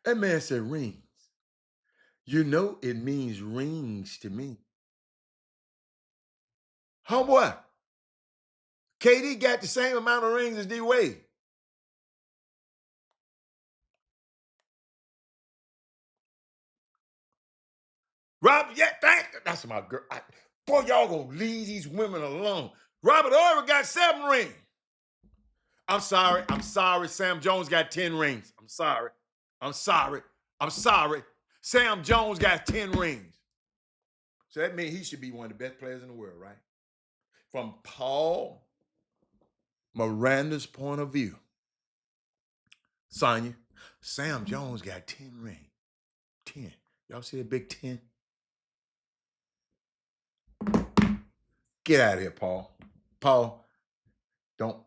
That man said rings. You know it means rings to me. Homeboy, KD got the same amount of rings as D Wade. Rob, yeah, that's my girl. Boy, y'all gonna leave these women alone. Robert Ory got 7 rings. I'm sorry. Sam Jones got 10 rings. I'm sorry. Sam Jones got 10 rings. So that means he should be one of the best players in the world, right? From Paul Miranda's point of view, Sonya, Sam Jones got 10 rings. 10. Y'all see that big 10? Get out of here, Paul. Paul, don't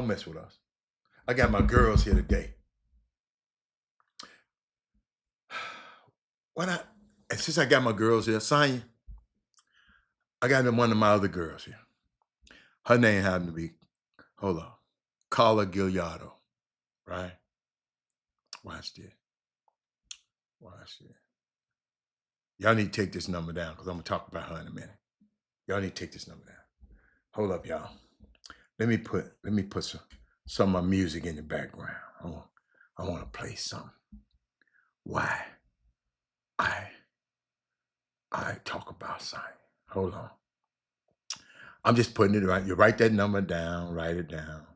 mess with us. I got my girls here today. Since I got my girls here, Sonya, I got one of my other girls here. Her name happened to be, hold on, Carla Gigliardo, right? Watch this. Y'all need to take this number down because I'm going to talk about her in a minute. Y'all need to take this number down. Hold up, y'all. Let me put some of my music in the background. I want to play something. Why I talk about something. Hold on. I'm just putting it right. You write that number down. Write it down.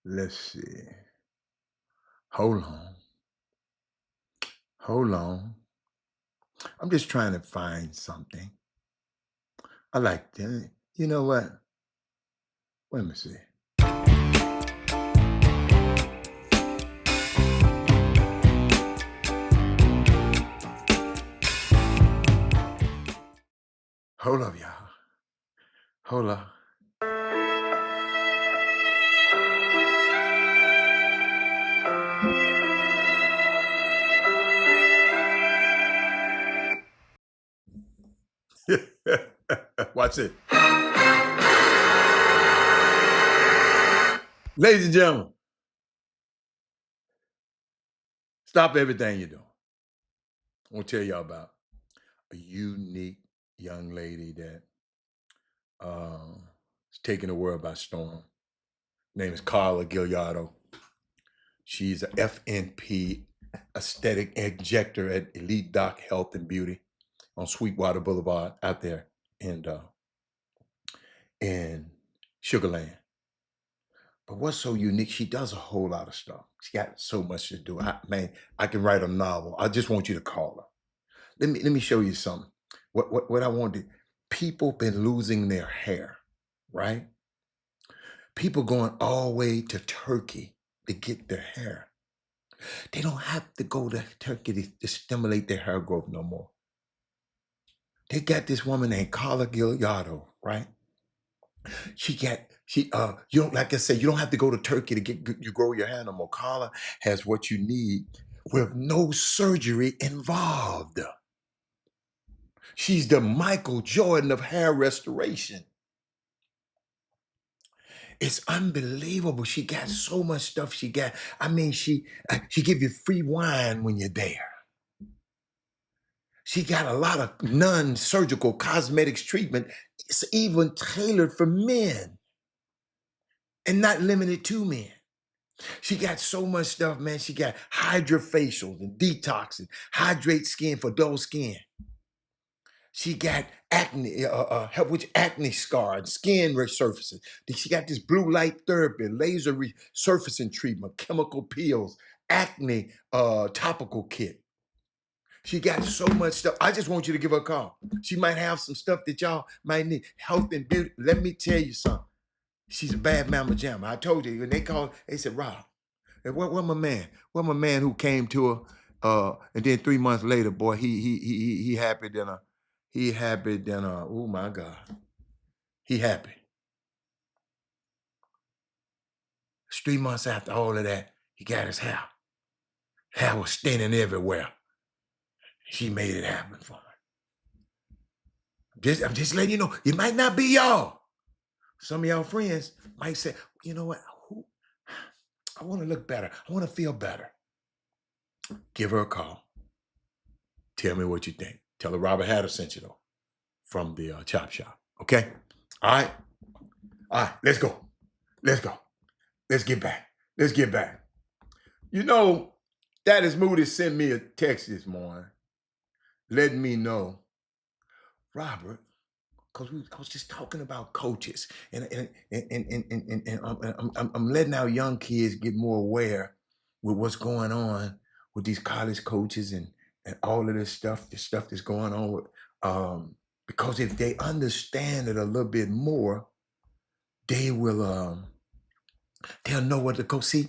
Let's see. Hold on. I'm just trying to find something. I like that. You know what? Let me see. Hold up, y'all. Hold up. Watch it. Ladies and gentlemen, stop everything you're doing. I want to tell y'all about a unique young lady that is taking the world by storm. Her name is Carla Gigliardo. She's a FNP aesthetic injector at Elite Doc Health and Beauty on Sweetwater Boulevard out there in Sugar Land. But what's so unique, she does a whole lot of stuff. She got so much to do. I can write a novel. I just want you to call her. Let me show you something. What I wanted. People been losing their hair, right? People going all the way to Turkey to get their hair. They don't have to go to Turkey to stimulate their hair growth no more. They got this woman named Carla Gigliardo, right? You don't, like I said, you don't have to go to Turkey to get you grow your hair no more. Carla has what you need with no surgery involved. She's the Michael Jordan of hair restoration. It's unbelievable. She got so much stuff. She give you free wine when you're there. She got a lot of non-surgical cosmetics treatment. It's even tailored for men and not limited to men. She got so much stuff, man. She got hydrofacials and detoxing, hydrate skin for dull skin. She got acne, help with acne scar and skin resurfacing. She got this blue light therapy, laser resurfacing treatment, chemical peels, acne topical kit. She got so much stuff. I just want you to give her a call. She might have some stuff that y'all might need. Health and beauty. Let me tell you something. She's a bad mama jamma. I told you when they called, they said, Rob, where my man? Where my man who came to her? And then 3 months later, boy, he happy than a oh my God. He happy. It's 3 months after all of that, he got his hair. Hair was standing everywhere. She made it happen for him. I'm just letting you know, it might not be y'all. Some of y'all friends might say, you know what? I want to look better. I want to feel better. Give her a call. Tell me what you think. Tell her Robert Hatter sent you though from the Chop Shop. Okay? All right? All right, let's go. Let's go. Let's get back. Let's get back. You know, Daddy's Moody sent me a text this morning letting me know, Robert, because I was just talking about coaches, and I'm letting our young kids get more aware with what's going on with these college coaches and all of this stuff, the stuff that's going on with because if they understand it a little bit more, they will they'll know what to go. See,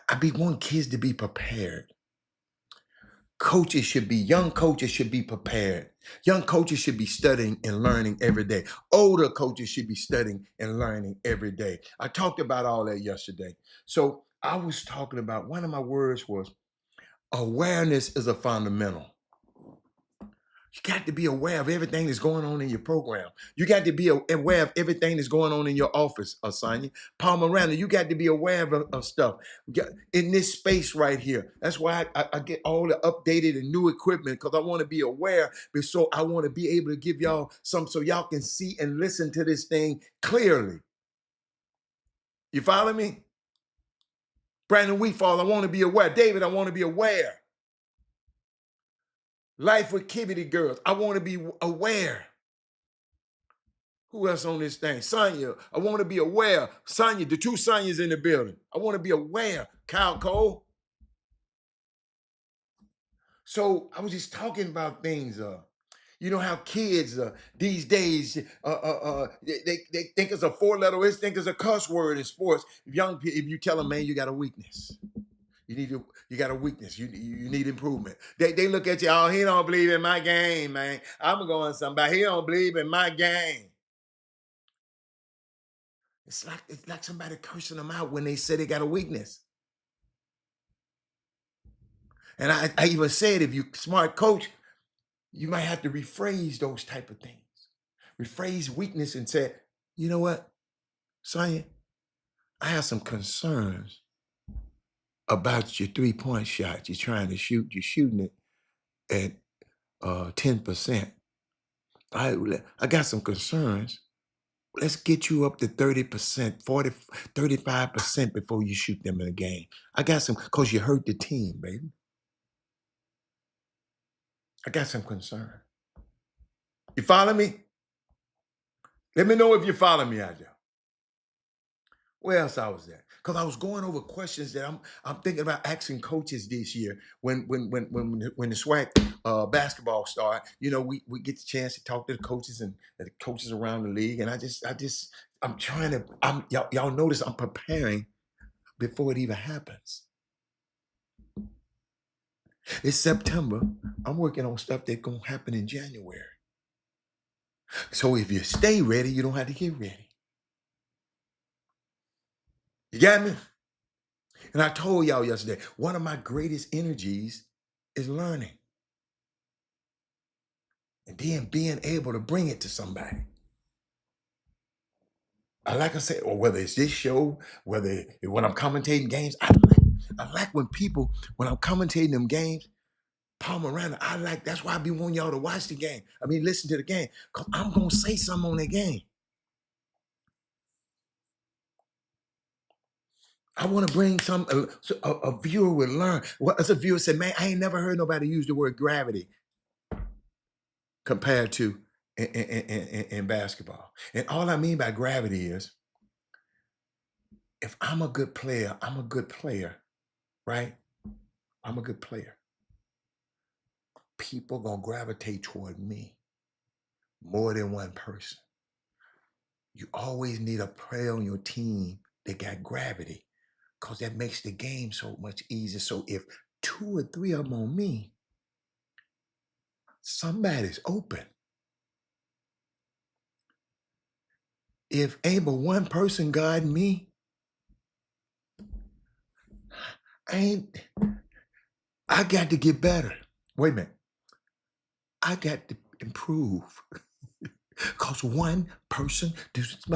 I be want kids to be prepared. Young coaches should be prepared. Young coaches should be studying and learning every day. Older coaches should be studying and learning every day. I talked about all that yesterday. So I was talking about, one of my words was awareness is a fundamental. You got to be aware of everything that's going on in your program. You got to be aware of everything that's going on in your office, Asanya. Paul Miranda, you got to be aware of stuff. In this space right here. That's why I get all the updated and new equipment, because I want to be aware. So I want to be able to give y'all some so y'all can see and listen to this thing clearly. You follow me? Brandon Wheatfall, I want to be aware. David, I want to be aware. Life with Kibity Girls, I want to be aware. Who else on this thing? Sonya, I want to be aware. Sonya, the two Sonyas in the building. I want to be aware. Kyle Cole. So I was just talking about things. You know how kids these days they think it's a four-letter word, think it's a cuss word in sports. If you tell them, man, you got a weakness. You got a weakness. You need improvement. They look at you, oh, he don't believe in my game, man. I'm going somebody. He don't believe in my game. It's like somebody cursing them out when they say they got a weakness. And I even said, if you smart coach, you might have to rephrase those type of things. Rephrase weakness and say, you know what, Sonya, I have some concerns about your three-point shot. You're trying to shoot, you're shooting it at 10%. I got some concerns. Let's get you up to 30%, 40, 35% before you shoot them in a game. I got some, because you hurt the team, baby. I got some concern. You follow me? Let me know if you follow me out there. Where else I was at? Because I was going over questions that I'm thinking about asking coaches this year when the SWAC basketball start. You know, we get the chance to talk to the coaches and the coaches around the league, and I'm trying to y'all notice I'm preparing before it even happens. It's September. I'm working on stuff that's gonna happen in January. So if you stay ready, you don't have to get ready. You got me? And I told y'all yesterday, one of my greatest energies is learning. And then being able to bring it to somebody. Like I said, or whether it's this show, when I'm commentating games, I like when people, when I'm commentating them games, Paul Miranda, that's why I be wanting y'all to watch the game. I mean, listen to the game. Because I'm going to say something on the game. I want to bring so a viewer will learn. Well, as a viewer said, man, I ain't never heard nobody use the word gravity compared to in basketball. And all I mean by gravity is, if I'm a good player, I'm a good player, right? I'm a good player. People gonna gravitate toward me more than one person. You always need a player on your team that got gravity, because that makes the game so much easier. So if 2 or 3 of them on me, somebody's open. If ain't but one person guarding me, I got to get better. Wait a minute. I got to improve. Because one person should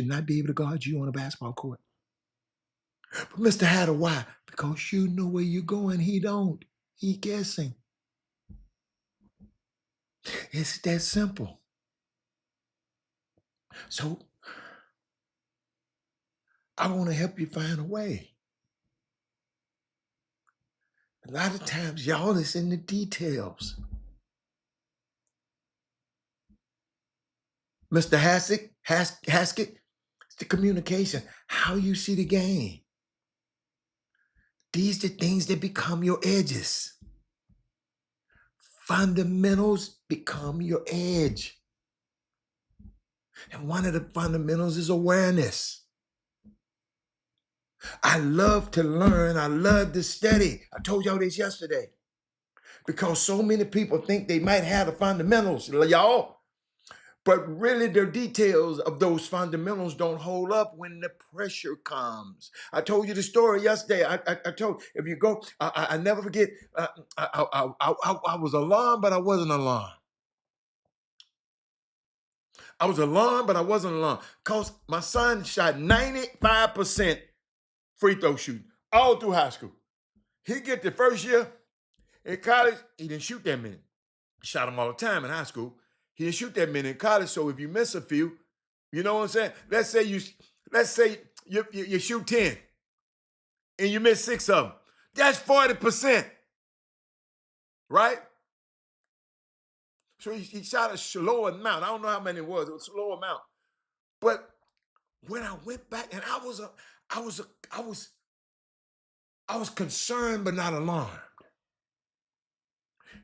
not be able to guard you on a basketball court. But Mr. Hatter, why? Because you know where you're going. He don't. He guessing. It's that simple. So I want to help you find a way. A lot of times, y'all, it's in the details. Mr. Haskett, it's the communication, how you see the game. These are the things that become your edges. Fundamentals become your edge. And one of the fundamentals is awareness. I love to learn. I love to study. I told y'all this yesterday. Because so many people think they might have the fundamentals, y'all. But really, the details of those fundamentals don't hold up when the pressure comes. I told you the story yesterday. I told, if you go, I never forget, I was alarmed, but I wasn't alarmed. I was alarmed, but I wasn't alarmed. Because my son shot 95% free throw shooting all through high school. He get the first year in college, he didn't shoot that many. Shot them all the time in high school. He didn't shoot that many in college. So if you miss a few, you know what I'm saying? Let's say you shoot 10 and you miss 6 of them. That's 40%, right? So he shot a low amount. I don't know how many it was. It was a low amount. But when I went back, and I was concerned but not alarmed,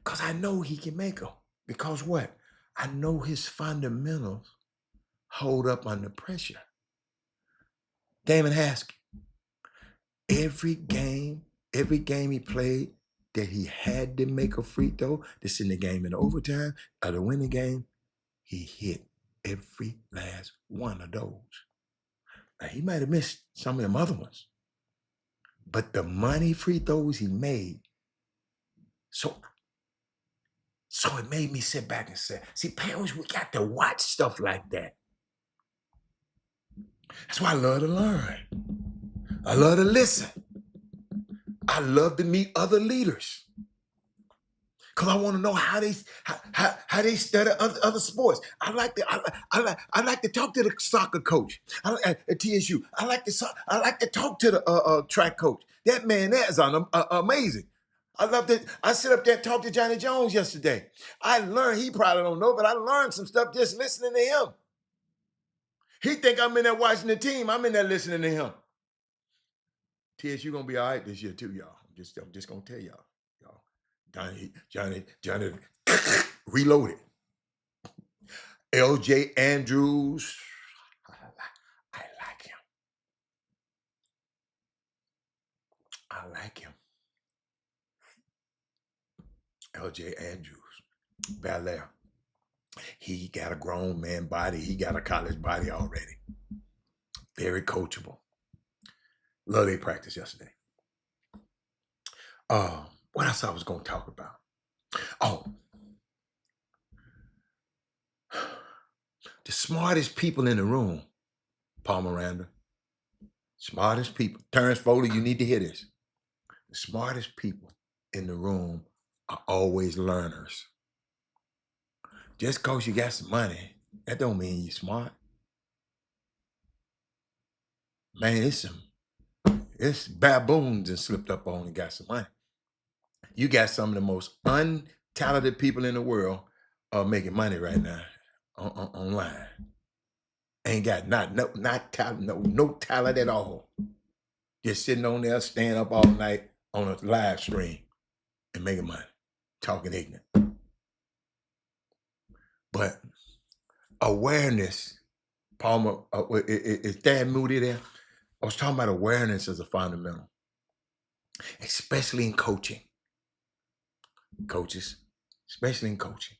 because I know he can make them. Because what? I know his fundamentals hold up under pressure. Damon Haskell, every game he played that he had to make a free throw, to send the game in overtime or to win the game, he hit every last one of those. Now, he might have missed some of them other ones, but the money free throws he made, so it made me sit back and say, see, parents, we got to watch stuff like that. That's why I love to learn. I love to listen. I love to meet other leaders. Because I want to know how they study other sports. I like to talk to the soccer coach at TSU. I like to talk to the track coach. That man there is amazing. I love that. I sit up there and talked to Johnny Jones yesterday. I learned, he probably don't know, but I learned some stuff just listening to him. He think I'm in there watching the team. I'm in there listening to him. TSU gonna be all right this year too, y'all. I'm just gonna tell y'all. Johnny reloaded. LJ Andrews. I like him. I like him. LJ Andrews. Belair. He got a grown man body. He got a college body already. Very coachable. Love they practice yesterday. What else I was gonna talk about? Oh, the smartest people in the room, Paul Miranda. Smartest people. Terrence Foley, you need to hear this. The smartest people in the room are always learners. Just because you got some money, that don't mean you're smart. Man, it's baboons and slipped up on and got some money. You got some of the most untalented people in the world making money right now online. Ain't got no talent at all. Just sitting on there, staying up all night on a live stream and making money, talking ignorant. But awareness, Palmer, is Dan Moody there? I was talking about awareness as a fundamental, especially in coaching. Coaches, especially in coaching.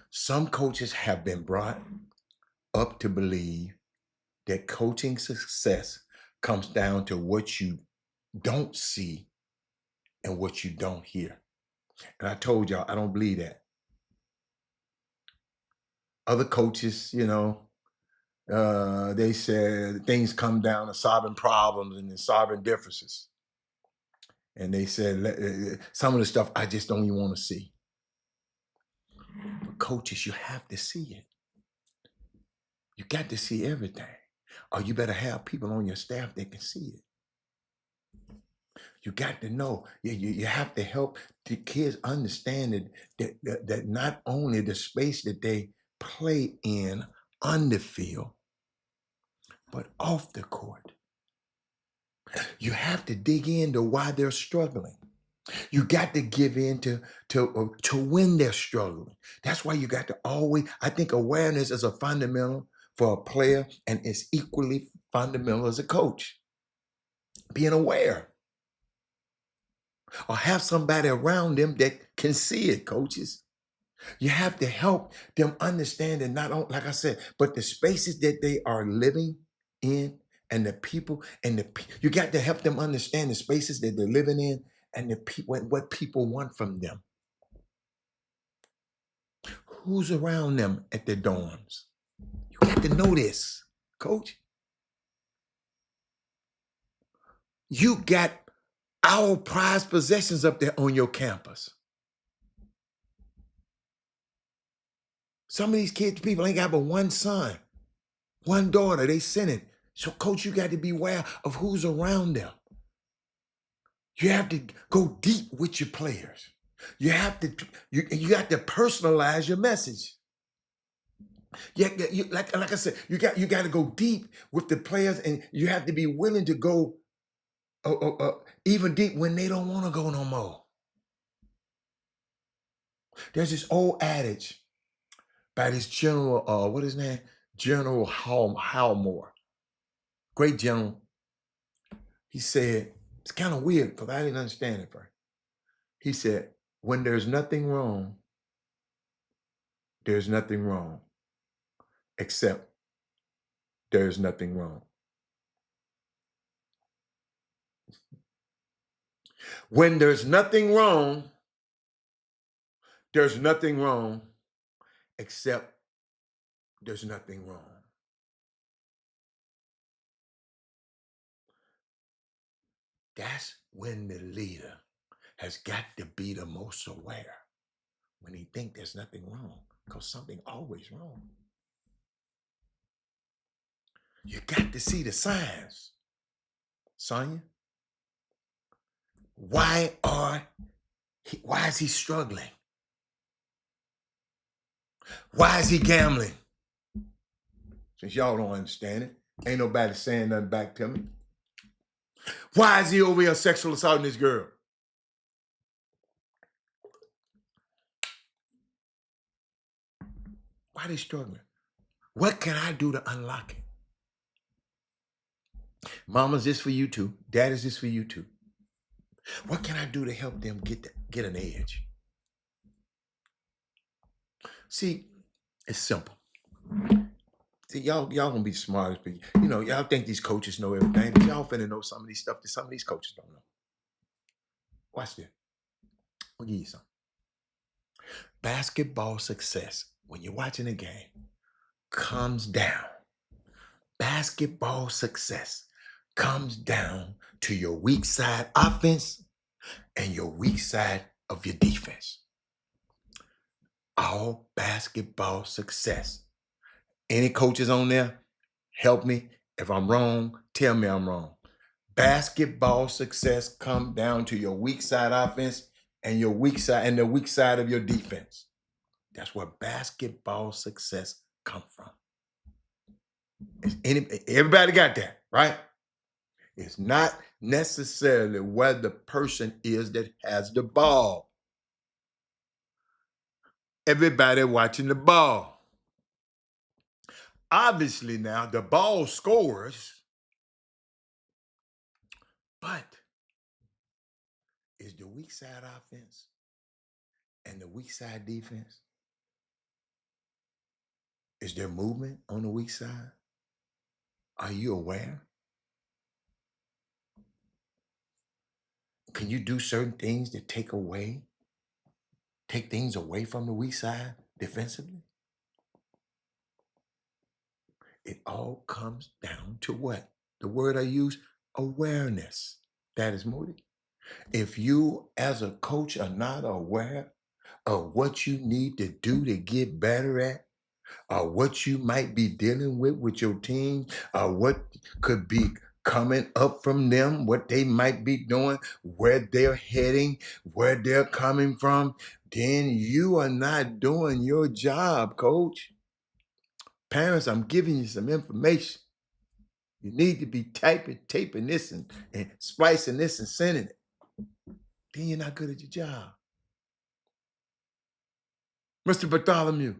Some coaches have been brought up to believe that coaching success comes down to what you don't see and what you don't hear. And I told y'all, I don't believe that. Other coaches, they said things come down to solving problems and solving differences. And they said some of the stuff I just don't even want to see. But coaches, you have to see it. You got to see everything. Or you better have people on your staff that can see it. You got to know. You have to help the kids understand that not only the space that they play in on the field, but off the court. You have to dig into why they're struggling. You got to give in to when they're struggling. That's why you got to always, I think awareness is a fundamental for a player and it's equally fundamental as a coach. Being aware. Or have somebody around them that can see it, coaches. You have to help them understand and not only, like I said, but the spaces that they are living in and the people you got to help them understand the spaces that they're living in and the people, what people want from them. Who's around them at their dorms? You got to know this, coach. You got our prized possessions up there on your campus. Some of these kids, people ain't got but one son, one daughter, they sinning. So, coach, you got to be aware of who's around them. You have to go deep with your players. You have to, you got to personalize your message. Like I said, you got to go deep with the players, and you have to be willing to go even deep when they don't want to go no more. There's this old adage by this general, what is his name? General Howmore, great general. He said, it's kind of weird because I didn't understand it first. He said, when there's nothing wrong, there's nothing wrong, except there's nothing wrong. When there's nothing wrong, there's nothing wrong, except there's nothing wrong. That's when the leader has got to be the most aware when he think there's nothing wrong, because something always wrong. You got to see the signs, Sonya. Why is he struggling? Why is he gambling? Since y'all don't understand it, ain't nobody saying nothing back to me. Why is he over here sexual assaulting this girl? Why are they struggling? What can I do to unlock it? Mama's this for you too. Daddy's this for you too. What can I do to help them get an edge? See, it's simple. See, y'all gonna be the smartest, but y'all think these coaches know everything, but y'all finna know some of these stuff that some of these coaches don't know. Watch this. I'll give you some. Basketball success, when you're watching a game, comes down. Basketball success comes down to your weak side offense and your weak side of your defense. All basketball success. Any coaches on there, help me. If I'm wrong, tell me I'm wrong. Basketball success come down to your weak side offense and your weak side and the weak side of your defense. That's where basketball success come from. Everybody got that, right? It's not necessarily where the person is that has the ball. Everybody watching the ball. Obviously now the ball scores, but is the weak side offense and the weak side defense, is there movement on the weak side? Are you aware? Can you do certain things that take things away from the weak side defensively? It all comes down to what? The word I use, awareness. That is Moody. If you as a coach are not aware of what you need to do to get better at, or what you might be dealing with your team, or what could be coming up from them, what they might be doing, where they're heading, where they're coming from, then you are not doing your job, coach. Parents, I'm giving you some information. You need to be taping this and splicing this and sending it. Then you're not good at your job. Mr. Bartholomew,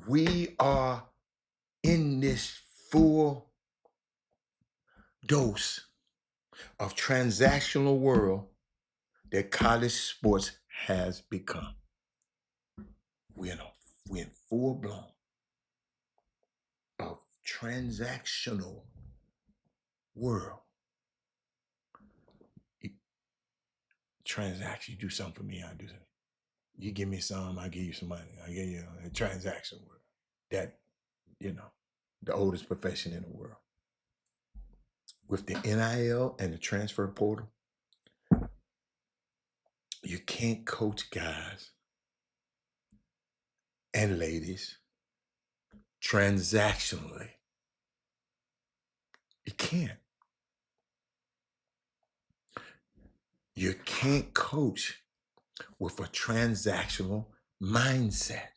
we are in this full dose of transactional world that college sports has become. We're in full blown of transactional world. Transaction, you do something for me, I do something. You give me some, I give you some money. I give you a transaction world. That, the oldest profession in the world. With the NIL and the transfer portal, you can't coach guys and ladies transactionally. You can't. You can't coach with a transactional mindset.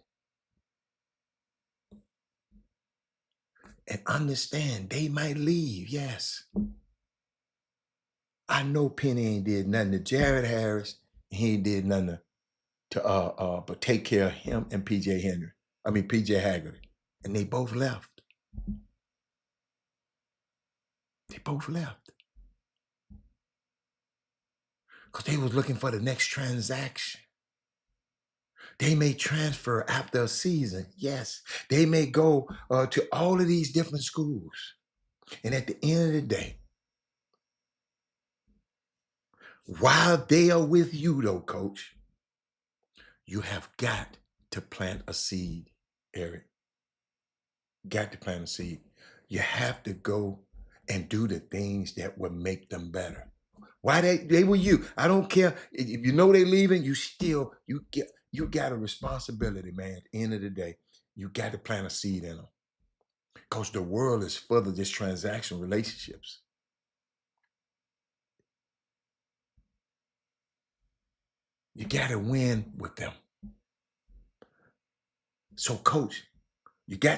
And understand, they might leave, yes. I know Penny ain't did nothing to Jared Harris. He ain't did nothing but take care of him and PJ Haggerty. And they both left. They both left. Because they was looking for the next transaction. They may transfer after a season, yes. They may go to all of these different schools. And at the end of the day, while they are with you though, coach, you have got to plant a seed, Eric. Got to plant a seed. You have to go and do the things that will make them better. Why they were you. I don't care. If you know they leaving, you got a responsibility, man. At the end of the day, you got to plant a seed in them. Because the world is full of just transactional relationships. You got to win with them. So, coach,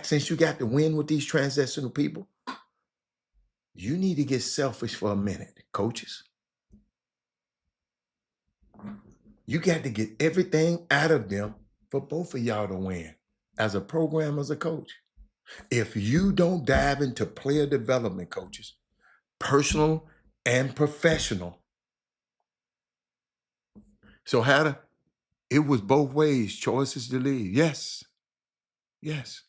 since you got to win with these transactional people, you need to get selfish for a minute, coaches. You got to get everything out of them for both of y'all to win as a program, as a coach. If you don't dive into player development, coaches, personal and professional. So it was both ways, choices to leave. Yes, yes,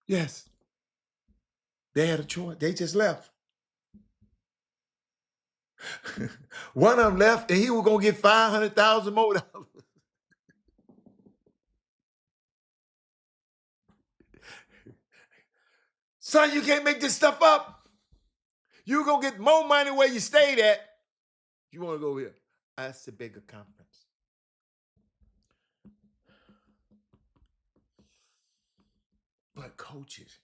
yes. They had a choice. They just left. One of them left, and he was gonna get 500,000 more dollars. Son, you can't make this stuff up. You're gonna get more money where you stayed at. You want to go here? That's the bigger conference. But coaches,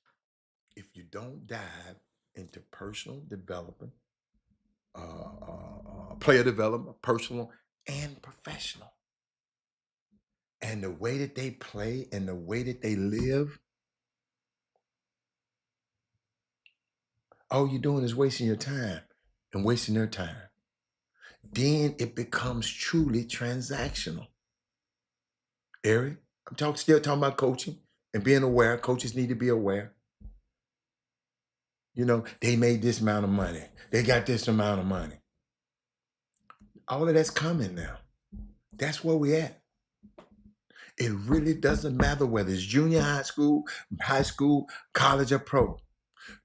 if you don't dive into personal development, player development, personal and professional, and the way that they play and the way that they live, all you're doing is wasting your time and wasting their time. Then it becomes truly transactional. Eric, still talking about coaching and being aware. Coaches need to be aware. You know, they made this amount of money. They got this amount of money. All of that's coming now. That's where we at. It really doesn't matter whether it's junior high school, college, or pro.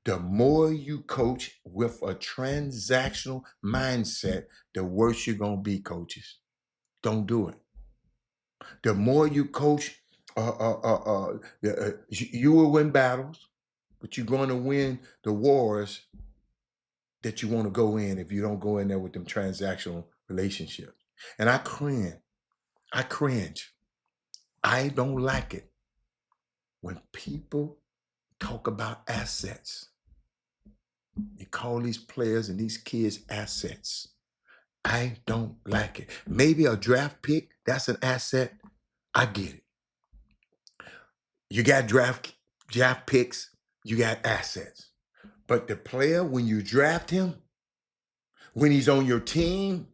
The more you coach with a transactional mindset, the worse you're going to be, coaches. Don't do it. The more you coach, you will win battles, but you're going to win the wars that you want to go in if you don't go in there with them transactional relationships. And I cringe. I don't like it when people talk about assets. You call these players and these kids assets. I don't like it. Maybe a draft pick, that's an asset. I get it. You got draft picks, you got assets. But the player, when you draft him, when he's on your team,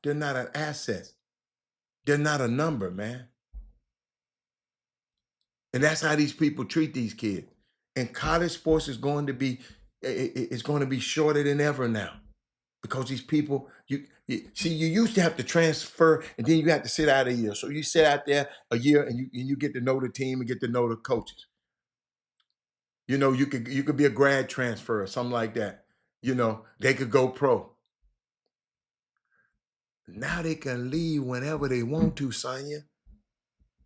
they're not an asset. They're not a number, man. And that's how these people treat these kids. And college sports is going to be shorter than ever now. Because these people, you used to have to transfer and then you have to sit out a year. So you sit out there a year and you get to know the team and get to know the coaches. You know, you could be a grad transfer or something like that. You know, they could go pro. Now they can leave whenever they want to, Sonya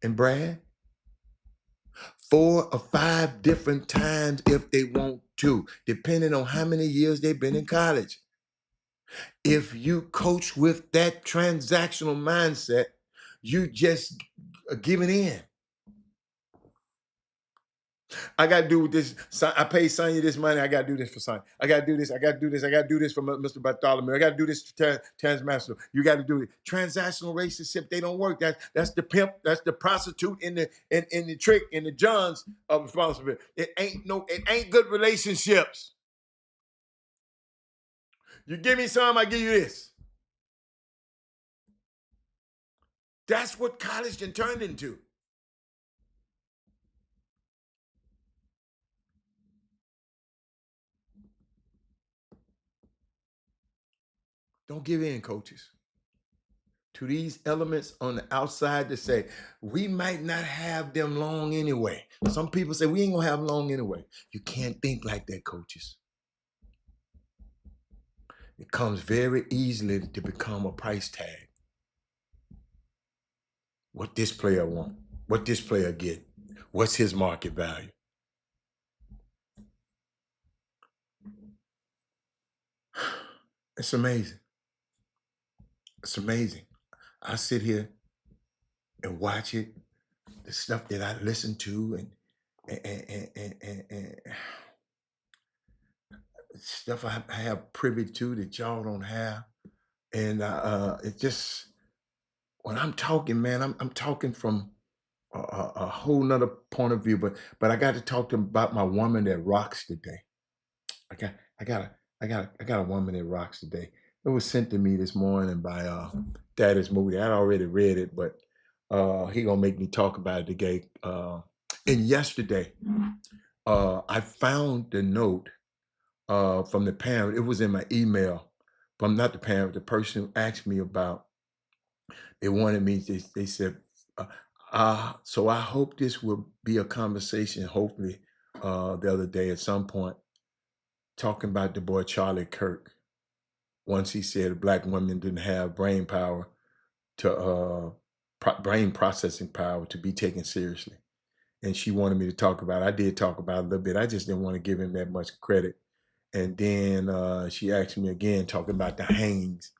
and Brad. 4 or 5 different times if they want to, depending on how many years they've been in college. If you coach with that transactional mindset, you just giving in. I got to do this. I pay Sonya this money. I got to do this for Sonya. I got to do this. I got to do this. I got to do this for Mr. Bartholomew. I got to do this for Transmaster. You got to do it. Transactional relationship, they don't work. That's the pimp. That's the prostitute in the trick in the John's of responsibility. It ain't good relationships. You give me some, I give you this. That's what college can turn into. Don't give in, coaches, to these elements on the outside to say, we might not have them long anyway. Some people say, we ain't gonna have long anyway. You can't think like that, coaches. It comes very easily to become a price tag. What this player want, what this player get, what's his market value. It's amazing. It's amazing. I sit here and watch it, the stuff that I listen to, and stuff I have privy to that y'all don't have. And it just when I'm talking, man, I'm talking from a whole nother point of view. But I got to talk to them about my woman that rocks today. I got I got a I got a woman that rocks today. It was sent to me this morning by Daddy's movie. I'd already read it, but he gonna make me talk about it today. And yesterday, I found the note from the parent. It was in my email from not the parent, the person who asked me about. They wanted me. They said, uh, so I hope this will be a conversation. Hopefully, the other day at some point, talking about the boy Charlie Kirk. Once he said black women didn't have brain power to brain processing power to be taken seriously, and she wanted me to talk about it. I did talk about it a little bit. I just didn't want to give him that much credit. And then she asked me again, talking about the hangings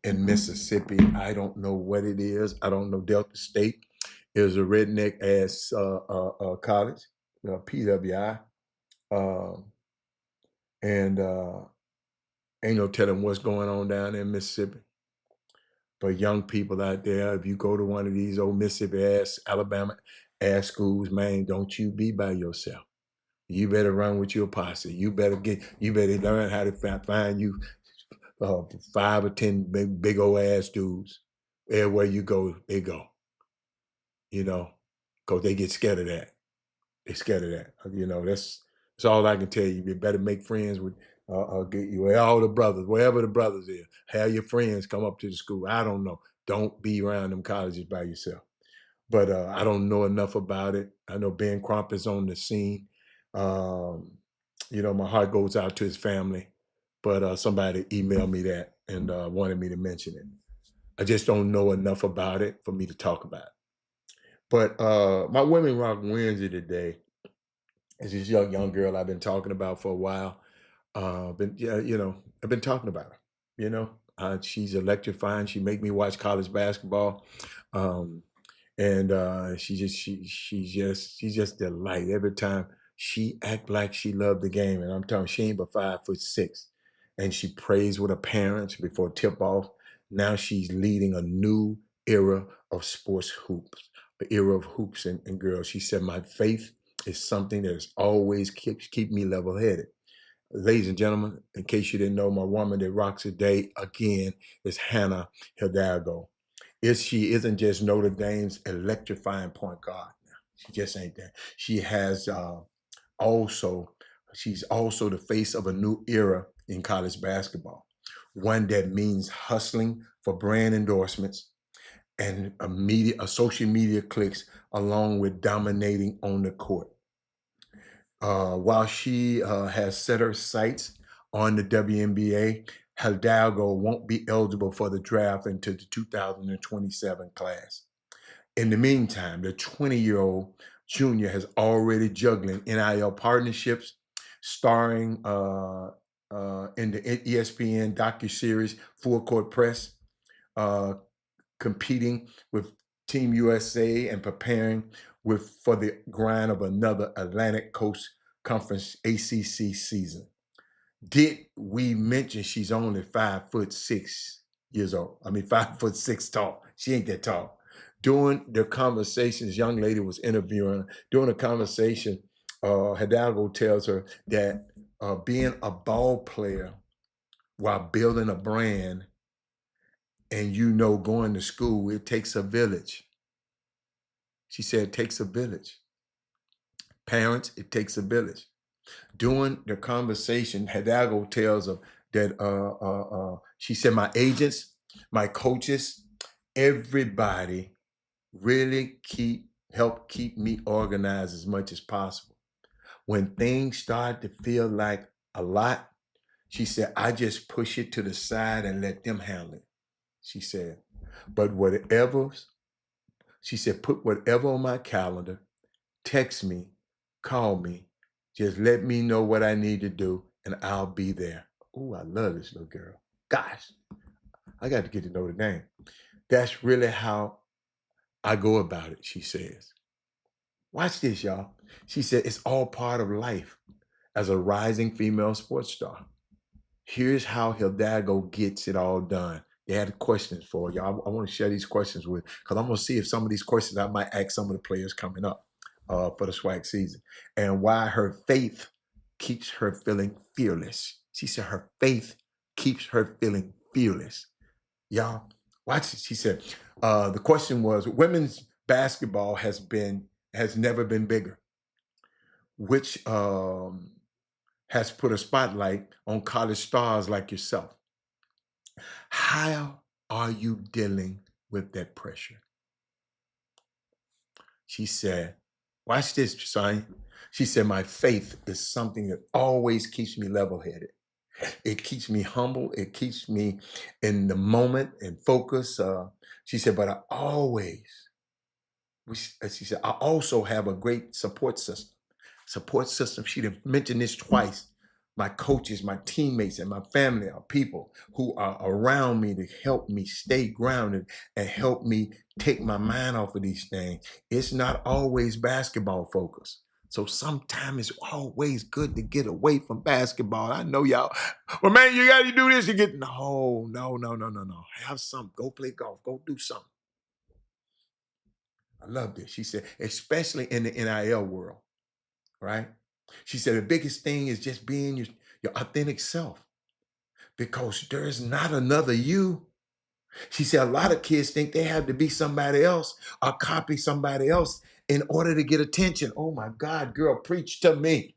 in Mississippi. I don't know what it is. I don't know. Delta State is a redneck ass college, PWI, um, and ain't no telling what's going on down in Mississippi. But young people out there, if you go to one of these old Mississippi ass, Alabama ass schools, man, don't you be by yourself. You better run with your posse. You better learn how to find you 5 or 10 big old ass dudes. Everywhere you go, they go, you know, because they get scared of that. They scared of that. That's all I can tell you. You better make friends with, get you all the brothers, wherever the brothers is. Have your friends come up to the school. I don't know. Don't be around them colleges by yourself. But I don't know enough about it. I know Ben Crump is on the scene. Um, my heart goes out to his family. But somebody emailed me that and wanted me to mention it. I just don't know enough about it for me to talk about it. But my Women Rock Wednesday today is this young girl I've been talking about for a while. I've been talking about her. She's electrifying. She make me watch college basketball. Um, and she's just delight every time she act like she loved the game. And I'm telling you, she ain't but 5'6", and she prays with her parents before tip off. Now she's leading a new era of sports hoops, an era of hoops and girls. She said, "My faith is something that has always keep me level headed." Ladies and gentlemen, in case you didn't know, my woman that rocks today again is Hannah Hidalgo. She isn't just Notre Dame's electrifying point guard. She just ain't that. Also, she's also the face of a new era in college basketball, one that means hustling for brand endorsements and social media clicks, along with dominating on the court. While she has set her sights on the WNBA, Hidalgo won't be eligible for the draft until the 2027 class. In the meantime, the 20-year-old junior has already juggling NIL partnerships, starring in the ESPN docuseries Full Court Press, uh, competing with Team USA and preparing for the grind of another Atlantic Coast Conference ACC season. Did we mention she's only 5'6" old? I mean, 5'6" tall. She ain't that tall. During the conversation, this young lady was interviewing her. During the conversation, Hidalgo tells her that being a ball player while building a brand and going to school, it takes a village. She said it takes a village. Parents, it takes a village. During the conversation, Hidalgo tells her that she said, my agents, my coaches, everybody really help keep me organized as much as possible. When things start to feel like a lot, she said, I just push it to the side and let them handle it. She said, but whatever, she said, put whatever on my calendar, text me, call me, just let me know what I need to do, and I'll be there. Oh, I love this little girl. Gosh, I got to get to know the game. That's really how I go about it, she says. Watch this, y'all. She said, it's all part of life as a rising female sports star. Here's how Hidalgo gets it all done. They had questions for y'all. I want to share these questions with, because I'm going to see if some of these questions I might ask some of the players coming up for the swag season, and why her faith keeps her feeling fearless. She said her faith keeps her feeling fearless. Y'all, watch it. She said, the question was, women's basketball has never been bigger, which has put a spotlight on college stars like yourself. How are you dealing with that pressure? She said, watch this, son. She said, my faith is something that always keeps me level-headed. It keeps me humble. It keeps me in the moment and focus. She said, but she said, I also have a great support system. Support system. She done mentioned this twice. My coaches, my teammates, and my family are people who are around me to help me stay grounded and help me take my mind off of these things. It's not always basketball focused. So sometimes it's always good to get away from basketball. I know y'all, well, man, you got to do this. You get, no. Have something. Go play golf. Go do something. I love this. She said, especially in the NIL world, right? She said, the biggest thing is just being your authentic self, because there's not another you. She said, a lot of kids think they have to be somebody else or copy somebody else in order to get attention. Oh my God, girl, preach to me.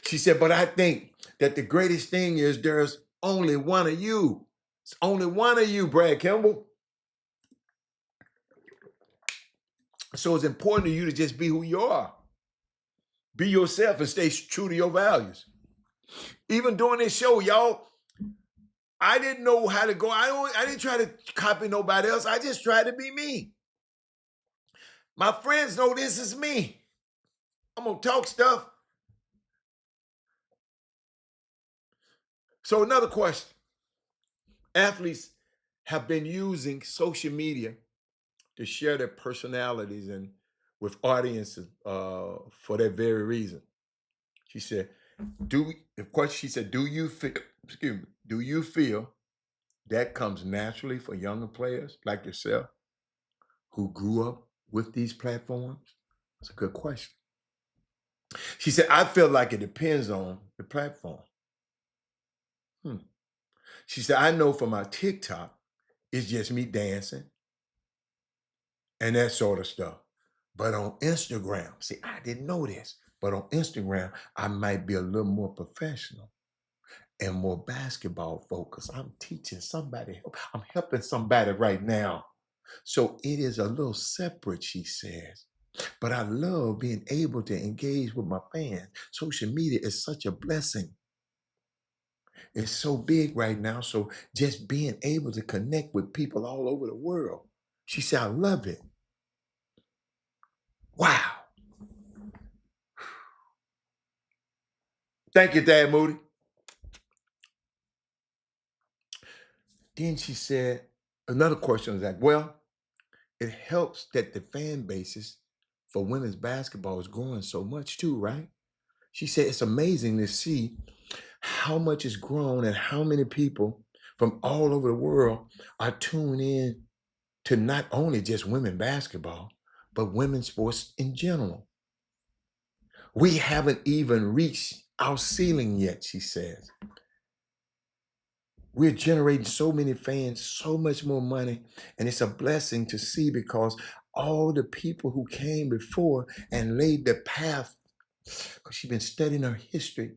She said, but I think that the greatest thing is there's only one of you. It's only one of you, Brad Kimball. So it's important to you to just be who you are. Be yourself and stay true to your values. Even during this show, y'all, I didn't know how to go. I didn't try to copy nobody else. I just tried to be me. My friends know this is me. I'm gonna talk stuff. So another question. Athletes have been using social media to share their personalities and with audiences for that very reason. She said, she said, do you feel that comes naturally for younger players like yourself who grew up with these platforms? That's a good question. She said, I feel like it depends on the platform. She said, I know for my TikTok, it's just me dancing and that sort of stuff. But on Instagram, see, I didn't know this, but on Instagram, I might be a little more professional and more basketball focused. I'm teaching somebody, I'm helping somebody right now. So it is a little separate, she says. But I love being able to engage with my fans. Social media is such a blessing. It's so big right now. So just being able to connect with people all over the world. She said, I love it. Wow. Thank you, Dad Moody. Then she said, another question was like, well, it helps that the fan bases for women's basketball is growing so much too, right? She said, it's amazing to see how much it's grown and how many people from all over the world are tuned in to not only just women basketball, but women's sports in general. We haven't even reached our ceiling yet, she says. We're generating so many fans, so much more money, and it's a blessing to see because all the people who came before and laid the path, because she's been studying her history,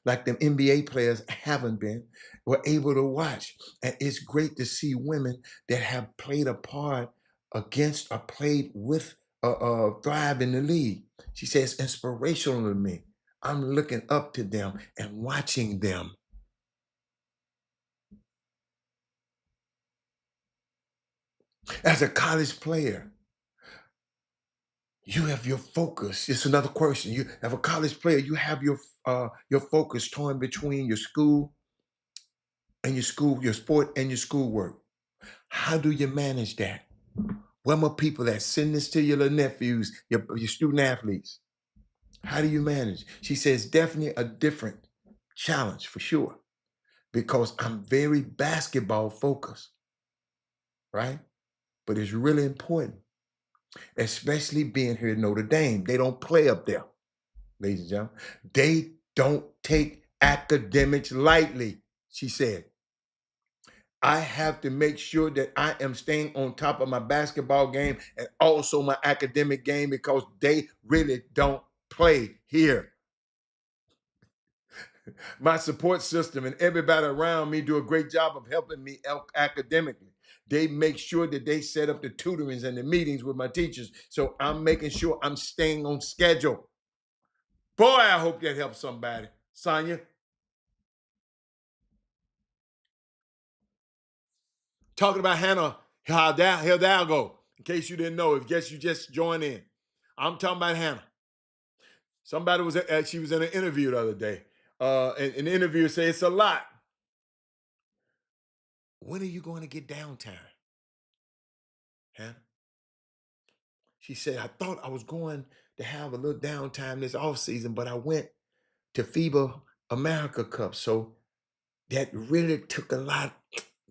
like them NBA players haven't been, were able to watch. And it's great to see women that have played a part against or played with thrive in the league. She says, inspirational to me. I'm looking up to them and watching them. As a college player, you have your focus. It's another question. You have a college player, you have your focus torn between your school and your school, your sport and your schoolwork. How do you manage that? Where my people that send this to your little nephews, your student athletes? How do you manage? She says, definitely a different challenge for sure, because I'm very basketball focused, right? But it's really important, especially being here at Notre Dame. They don't play up there, ladies and gentlemen. They don't take academics lightly, she said. I have to make sure that I am staying on top of my basketball game and also my academic game, because they really don't play here. My support system and everybody around me do a great job of helping me academically. They make sure that they set up the tutorings and the meetings with my teachers. So I'm making sure I'm staying on schedule. Boy, I hope that helps somebody. Sonia, talking about Hannah Hidalgo. In case you didn't know, if guess you just joined in. I'm talking about Hannah. Somebody was she was in an interview the other day. And the interviewer said, it's a lot. When are you going to get downtime? Hannah? She said, I thought I was going to have a little downtime this off season, but I went to FIBA America Cup. So that really took a lot,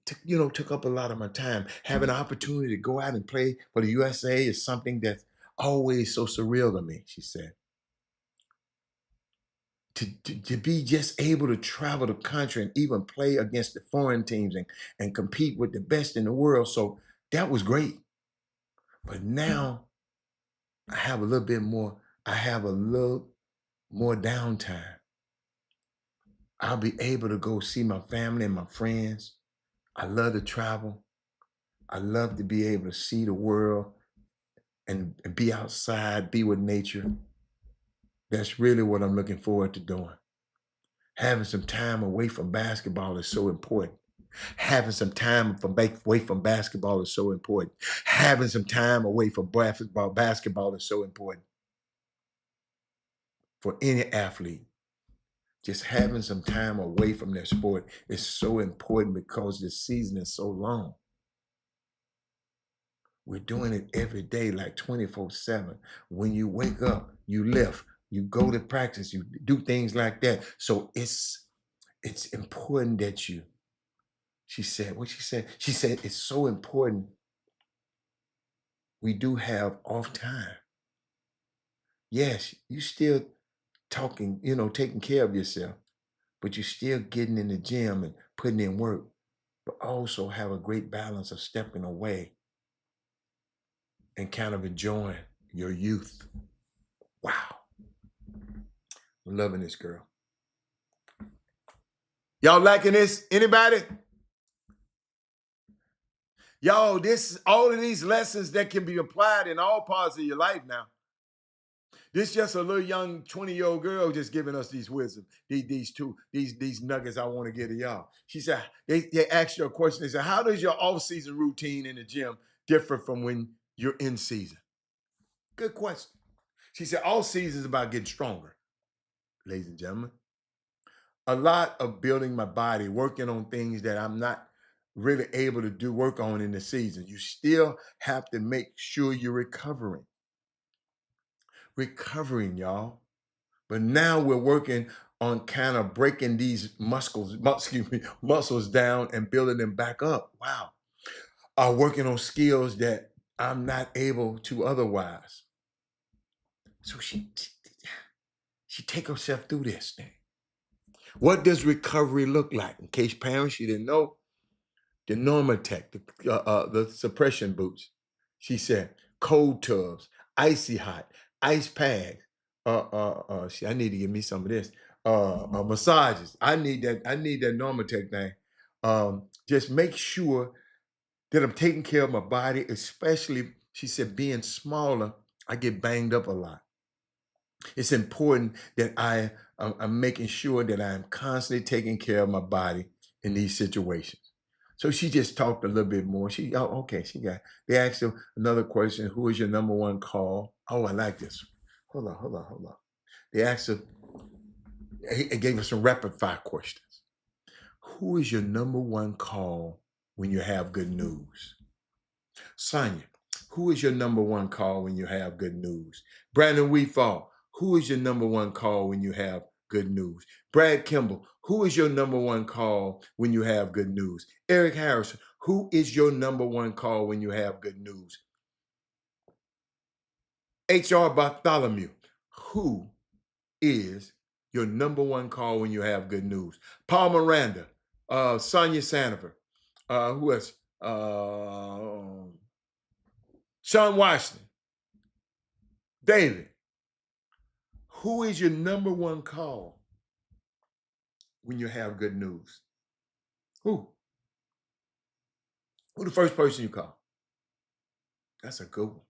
took up a lot of my time. Having an opportunity to go out and play for the USA is something that's always so surreal to me, she said. To be just able to travel the country and even play against the foreign teams and compete with the best in the world. So that was great. But now I have a little bit more, I have a little more downtime. I'll be able to go see my family and my friends. I love to travel. I love to be able to see the world and be outside, be with nature. That's really what I'm looking forward to doing. Having some time away from basketball is so important. Having some time away from basketball is so important. Having some time away from basketball is so important for any athlete. Just having some time away from their sport is so important because the season is so long. We're doing it every day, like 24/7. When you wake up, you lift, you go to practice, you do things like that. So it's important that you, she said, what she said? She said, it's so important we do have off time. Yes, you still talking, taking care of yourself, but you're still getting in the gym and putting in work, but also have a great balance of stepping away and kind of enjoying your youth. Wow. I'm loving this girl. Y'all liking this? Anybody? Y'all, all of these lessons that can be applied in all parts of your life now. This just a little young 20-year-old girl just giving us these wisdom, these nuggets I want to get to y'all. She said, they asked you a question. They said, how does your off-season routine in the gym differ from when you're in season? Good question. She said, all season is about getting stronger, ladies and gentlemen. A lot of building my body, working on things that I'm not really able to do work on in the season. You still have to make sure you're recovering. Recovering, y'all. But now we're working on kind of breaking these muscles down and building them back up. Wow. Working on skills that I'm not able to otherwise. So she take herself through this thing. What does recovery look like? In case parents, you didn't know, the Normatec, the suppression boots. She said, cold tubs, icy hot, ice pads. I need to give me some of this. Massages. I need that Normatec thing. Just make sure that I'm taking care of my body, especially, she said, being smaller, I get banged up a lot. It's important that I'm making sure that I'm constantly taking care of my body in these situations. So she just talked a little bit more. Okay, they asked her another question. Who is your number one call? Oh, I like this. Hold on. They asked her, it gave her some rapid fire questions. Who is your number one call when you have good news? Sonia, who is your number one call when you have good news? Brandon Weefall, who is your number one call when you have good news? Brad Kimball, who is your number one call when you have good news? Eric Harrison, who is your number one call when you have good news? H.R. Bartholomew, who is your number one call when you have good news? Paul Miranda, Sonia Sanford, who else? Sean Washington, David, who is your number one call when you have good news? Who? Who the first person you call? That's a good one.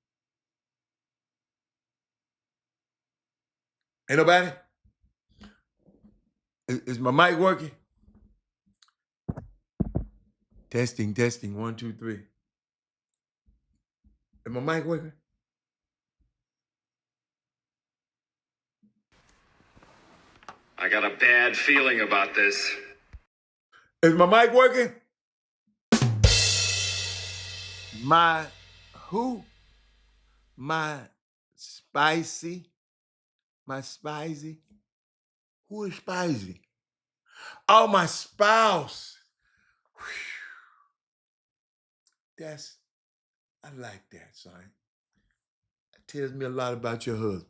Ain't nobody? Is my mic working? Testing, testing, 1, 2, 3. Is my mic working? I got a bad feeling about this. Is my mic working? My who? My spicy? My spicy? Who is spicy? Oh, my spouse. Whew. I like that, son. It tells me a lot about your husband.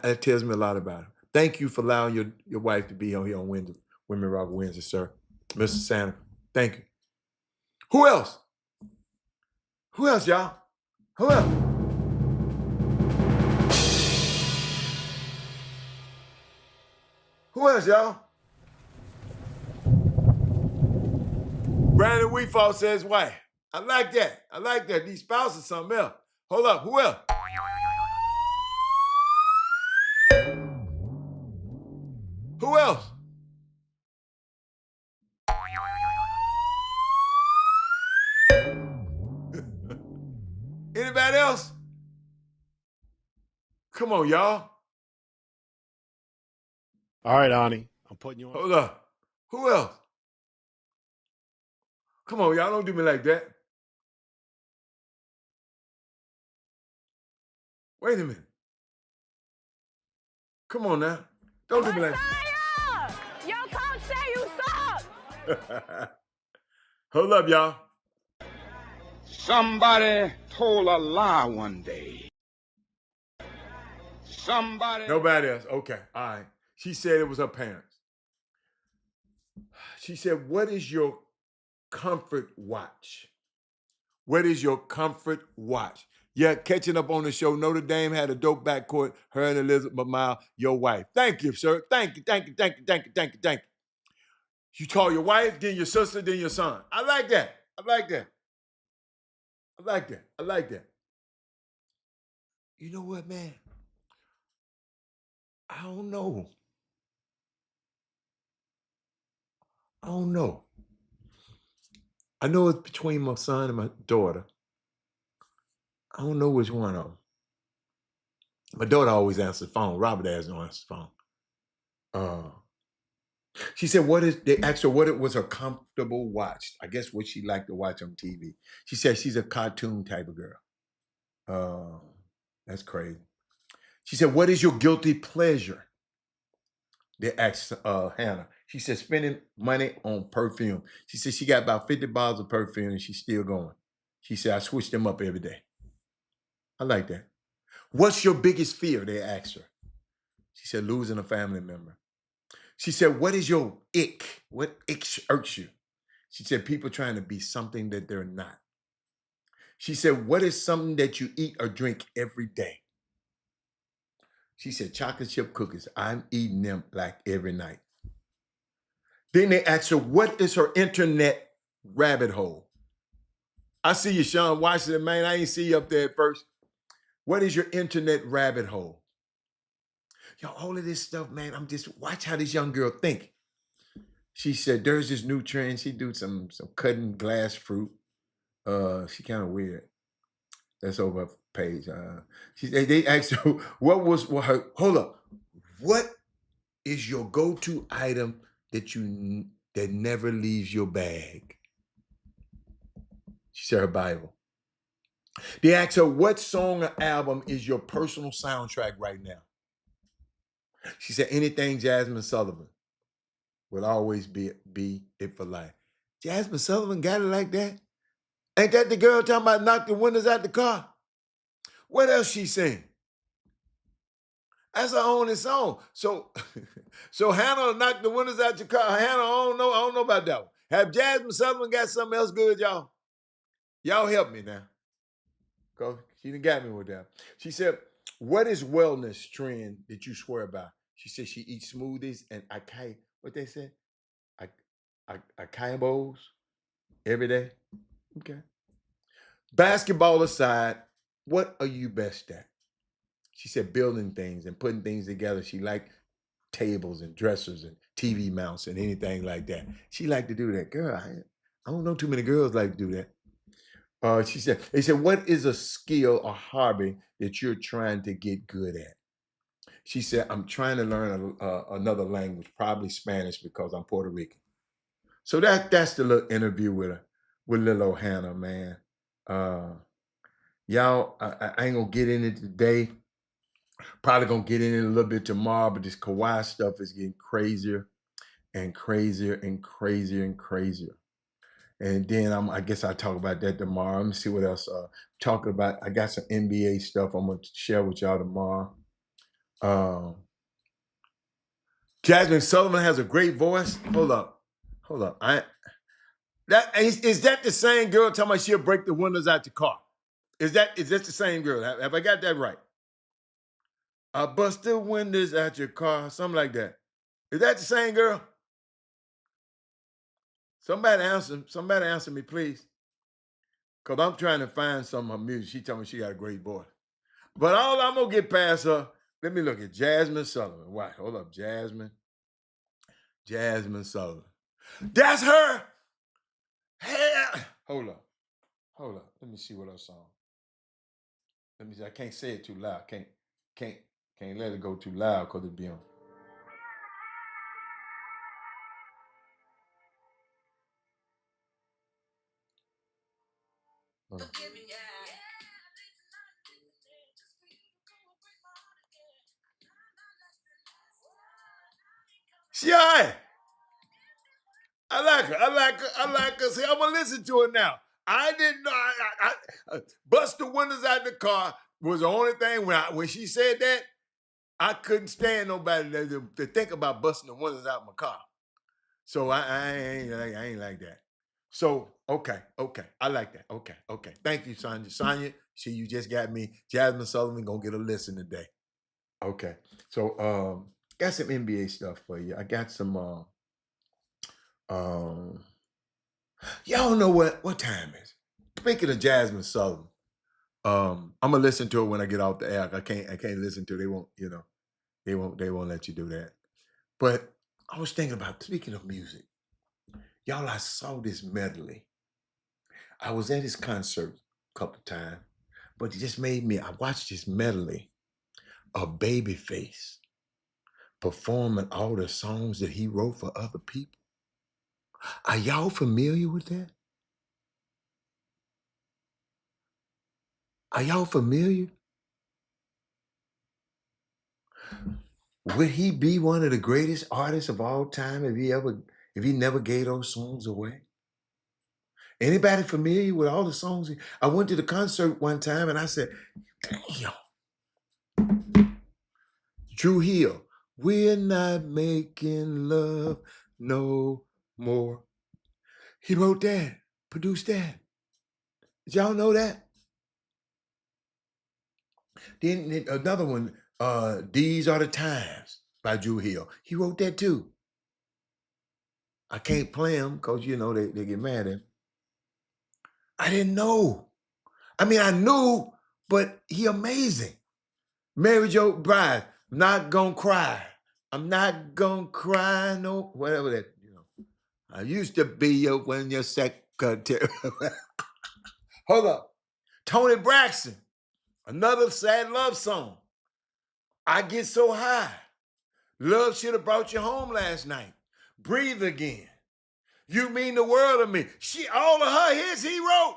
It tells me a lot about him. Thank you for allowing your wife to be on here on Women Rock Wednesday, sir. Mr. Santa. Thank you. Who else? Who else, y'all? Who else? Who else, y'all? Brandon Weefall says wife. I like that. I like that. These spouses something else. Hold up. Who else? Who else? Anybody else? Come on, y'all. All right, Ani. I'm putting you on. Hold up. Who else? Come on, y'all. Don't do me like that. Wait a minute. Come on now. Don't do me like that. Your coach say you suck. Hold up, y'all. Somebody told a lie one day. Nobody else. Okay. All right. She said it was her parents. She said, what is your comfort watch? What is your comfort watch? Yeah, catching up on the show. Notre Dame had a dope backcourt. Her and Elizabeth Mile, your wife. Thank you, sir. Thank you, thank you, thank you, thank you, thank you, thank you. You call your wife, then your sister, then your son. I like that. I like that. I like that. I like that. You know what, man? I don't know. I don't know. I know it's between my son and my daughter. I don't know which one of them. My daughter always answers the phone. Robert doesn't answer the phone. She said, they asked her what it was her comfortable watch. I guess what she liked to watch on TV. She said she's a cartoon type of girl. That's crazy. She said, what is your guilty pleasure? They asked Hannah. She said, spending money on perfume. She said she got about 50 bottles of perfume and she's still going. She said, I switch them up every day. I like that. What's your biggest fear? They asked her. She said, losing a family member. She said, what is your ick? What ick irks you? She said, people trying to be something that they're not. She said, what is something that you eat or drink every day? She said, chocolate chip cookies. I'm eating them like every night. Then they asked her, what is her internet rabbit hole? I see you, Sean Washington, man. I ain't see you up there at first. What is your internet rabbit hole? Yo, all of this stuff, man, I'm just, watch how this young girl think. She said, there's this new trend. She do some cutting glass fruit. She kind of weird. That's over her page. They asked her, hold up. What is your go-to item that never leaves your bag? She said her Bible. They asked her, what song or album is your personal soundtrack right now? She said, anything Jasmine Sullivan will always be it for life. Jasmine Sullivan got it like that? Ain't that the girl talking about knock the windows out the car? What else she sing? That's her only song. So, so Hannah knocked the windows out your car. Hannah, I don't know about that one. Have Jasmine Sullivan got something else good, y'all? Y'all help me now. Cause she done got me with that. She said, what is wellness trend that you swear by? She said she eats smoothies and acai, what they say? Acai bowls every day. Okay. Basketball aside, what are you best at? She said building things and putting things together. She liked tables and dressers and TV mounts and anything like that. She liked to do that. Girl, I don't know too many girls like to do that. They said, what is a skill or hobby that you're trying to get good at? She said, I'm trying to learn another language, probably Spanish because I'm Puerto Rican. So that's the little interview with little old Hannah, man. Y'all, I ain't gonna get in it today. Probably gonna get in it a little bit tomorrow, but this Kawhi stuff is getting crazier and crazier and crazier and crazier. And then I guess I'll talk about that tomorrow. Let me see what else. Talking about, I got some NBA stuff I'm gonna share with y'all tomorrow. Jasmine Sullivan has a great voice. Hold up. Is that the same girl talking about she'll break the windows out your car? Is that the same girl? Have I got that right? I bust the windows out your car, something like that. Is that the same girl? Somebody answer me, please. Because I'm trying to find some of her music. She told me she got a great voice. But all I'm going to get past her, let me look at Jasmine Sullivan. Wow, hold up, Jasmine Sullivan. That's her. Hey, hold up. Let me see what her song. Let me see. I can't say it too loud. Can't let it go too loud because it'll be on. She all right. I like her. See, I'm gonna listen to it now. I didn't know. I bust the windows out the car was the only thing when she said that. I couldn't stand nobody to think about busting the windows out my car. So I ain't like that. So okay, I like that. Okay. Thank you, Sonya. See, you just got me. Jasmine Sullivan gonna get a listen today. Okay. So got some NBA stuff for you. I got some y'all know what time is. Speaking of Jasmine Sullivan, I'm gonna listen to it when I get off the air. I can't listen to it. They won't let you do that. But I was thinking about, speaking of music, y'all, I saw this medley. I was at his concert a couple of times, but it just made me, I watched this medley of Babyface performing all the songs that he wrote for other people. Are y'all familiar with that? Are y'all familiar? Would he be one of the greatest artists of all time if he never gave those songs away? Anybody familiar with all the songs? I went to the concert one time and I said, damn. Drew Hill, we're not making love no more. He wrote that, produced that. Did y'all know that? Then another one, These Are the Times by Drew Hill. He wrote that too. I can't play them because, they get mad at him. I didn't know. I mean, I knew, but he amazing. Mary Jo Bride, Not Gonna Cry. I'm not gonna cry, no, whatever that, I used to be your when your secretary. Hold up. Tony Braxton, another sad love song. I Get So High. Love should have brought you home last night. Breathe Again. You Mean the World to Me. All of her hits he wrote.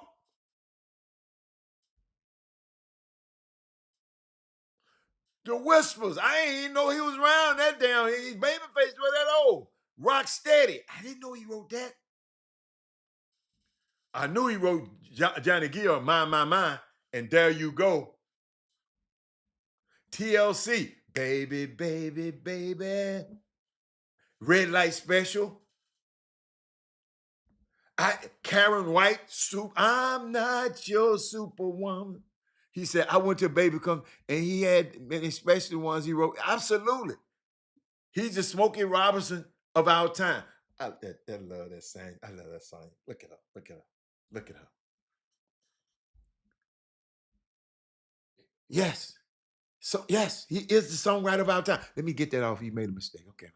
The Whispers. I ain't even know he was around that damn. His Babyface was that old. Rock Steady. I didn't know he wrote that. I knew he wrote Johnny Gill, My, and There You Go. TLC. Baby, baby, baby. Red Light Special. Karen White, I'm not your superwoman. He said, I went to Baby Come, and he had many special ones he wrote. Absolutely. He's the Smokey Robinson of our time. I love that song. I love that song. Look it up. Look it up. Look it up. Yes. So, yes, he is the songwriter of our time. Let me get that off. He made a mistake. Okay, man.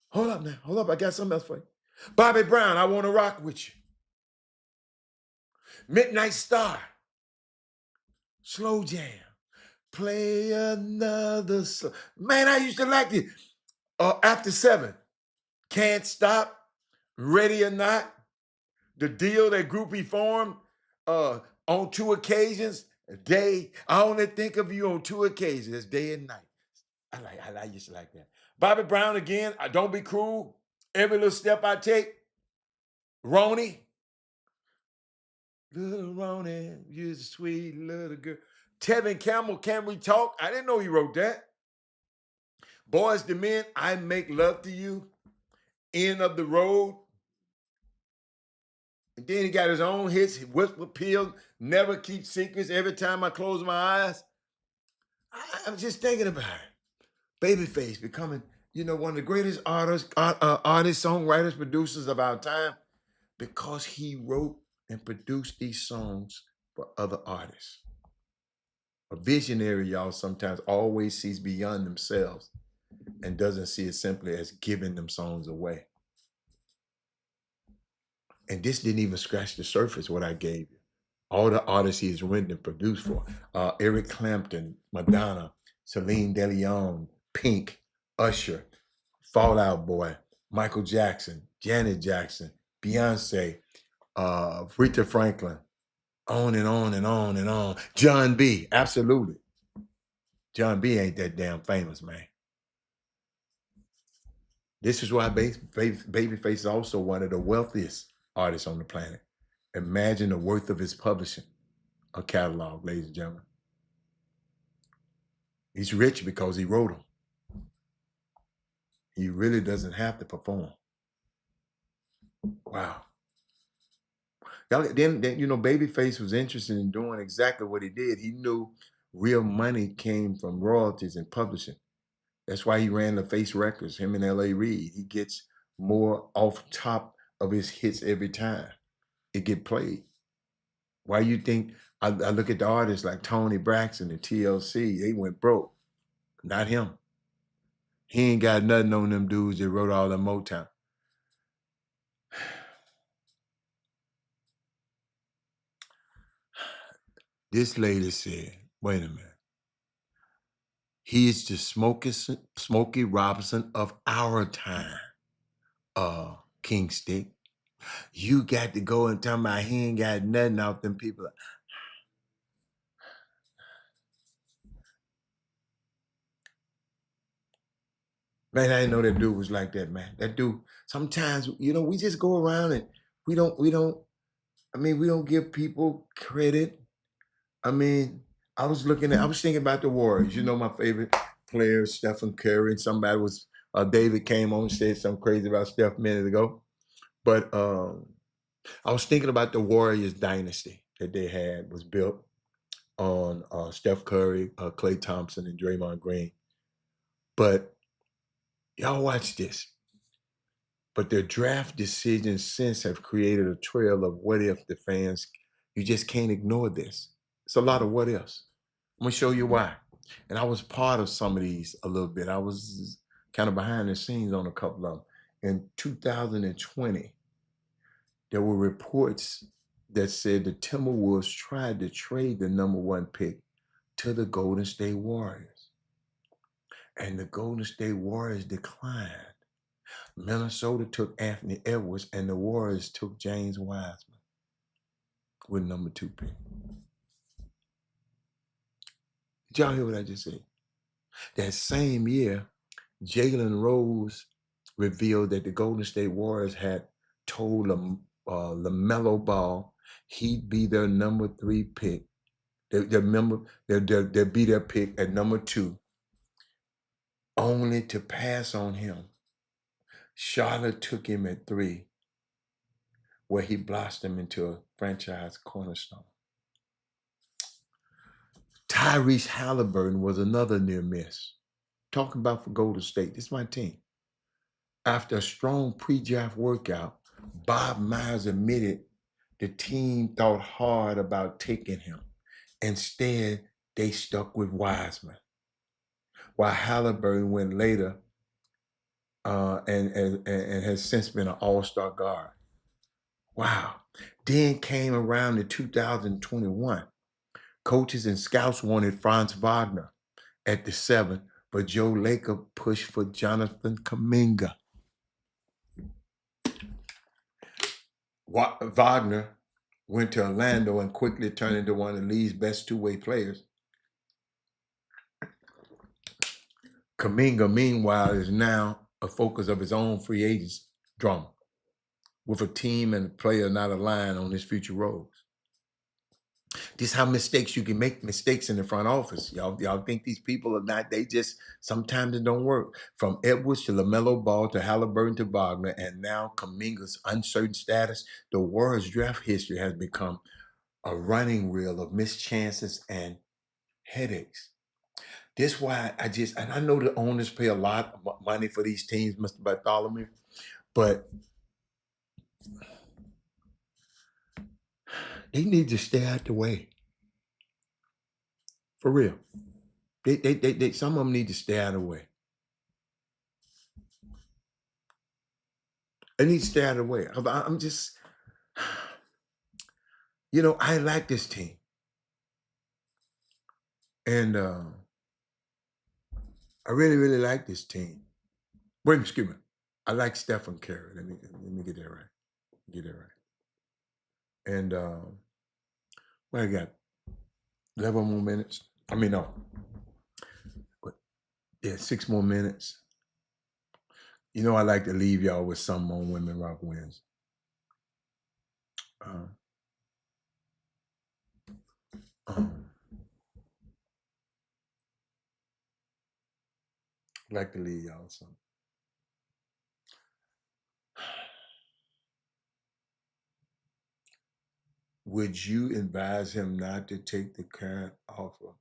Hold up now. Hold up. I got something else for you. Bobby Brown, I Want to Rock With You. Midnight Star. Slow Jam. Play another song. Man, I used to like it. After 7. Can't Stop. Ready or Not. The Deal, that group he formed on 2 occasions. I only think of you on 2 occasions, day and night. I used to like that. Bobby Brown again, Don't Be Cruel. Every Little Step I Take. Roni. Little Roni, you're a sweet little girl. Tevin Campbell, Can We Talk? I didn't know he wrote that. Boys to Men, I Make Love to You. End of the Road. And then he got his own hits. Whisper Pill, Never Keep Secrets, Every Time I Close My Eyes. I'm just thinking about it. Babyface becoming, one of the greatest artists, songwriters, producers of our time, because he wrote and produced these songs for other artists. A visionary, y'all, sometimes always sees beyond themselves and doesn't see it simply as giving them songs away. And this didn't even scratch the surface, what I gave you. All the artists he's written and produced for. Eric Clapton, Madonna, Celine Dion, Pink, Usher, Fall Out Boy, Michael Jackson, Janet Jackson, Beyonce, Aretha Franklin, on and on and on and on. John B, absolutely. John B ain't that damn famous, man. This is why Babyface is also one of the wealthiest artists on the planet. Imagine the worth of his publishing a catalog, ladies and gentlemen. He's rich because he wrote them. He really doesn't have to perform. Wow. Then Babyface was interested in doing exactly what he did. He knew real money came from royalties and publishing. That's why he ran the Face Records, him and L.A. Reid. He gets more off top of his hits every time it get played. Why you think I look at the artists like Tony Braxton and TLC, they went broke. Not him. He ain't got nothing on them dudes that wrote all the Motown. This lady said, wait a minute. He is the Smokey Robinson of our time, King Stick. You got to go and tell me he ain't got nothing off them people. Man, I didn't know that dude was like that, man. That dude, sometimes, we just go around and we don't give people credit. I was thinking about the Warriors. My favorite player, Stephen Curry, and David came on and said something crazy about Steph a minute ago. But I was thinking about the Warriors dynasty that they had was built on Steph Curry, Klay Thompson, and Draymond Green. But y'all watch this. But their draft decisions since have created a trail of what if the fans, you just can't ignore this. It's a lot of what ifs. I'm gonna show you why. And I was part of some of these a little bit. I was kind of behind the scenes on a couple of them. In 2020, there were reports that said the Timberwolves tried to trade the #1 pick to the Golden State Warriors. And the Golden State Warriors declined. Minnesota took Anthony Edwards, and the Warriors took James Wiseman with number 2 pick. Did y'all hear what I just said? That same year, Jalen Rose revealed that the Golden State Warriors had told LaMelo Ball he'd be their number 3 pick. They'd be their pick at number 2, only to pass on him. Charlotte took him at 3, where he blossomed into a franchise cornerstone. Tyrese Halliburton was another near miss. Talking about for Golden State, this is my team. After a strong pre-draft workout, Bob Myers admitted the team thought hard about taking him. Instead, they stuck with Wiseman, while Halliburton went later and has since been an all-star guard. Wow. Then came around in 2021. Coaches and scouts wanted Franz Wagner at the 7, but Joe Lacob pushed for Jonathan Kuminga. Wagner went to Orlando and quickly turned into one of the league's best two-way players. Kuminga, meanwhile, is now a focus of his own free agents drama, with a team and a player not aligned on his future roles. This is how mistakes you can make mistakes in the front office. Y'all think these people are not, they just, sometimes it don't work. From Edwards to LaMelo Ball to Halliburton to Wagner, and now Kuminga's uncertain status, the Warriors' draft history has become a running reel of missed chances and headaches. This is why and I know the owners pay a lot of money for these teams, Mr. Bartholomew, but they need to stay out the way. For real. They some of them need to stay out of the way. They need to stay out of the way. I'm just, I like this team. And I really, really like this team. Wait, excuse me. I like Stephen Curry. Let me get that right. Get that right. And what I got? 11 more minutes. I mean, no. But yeah, 6 more minutes. I like to leave y'all with something on Women Rock Wins. I'd like to leave y'all with something. Would you advise him not to take the current offer?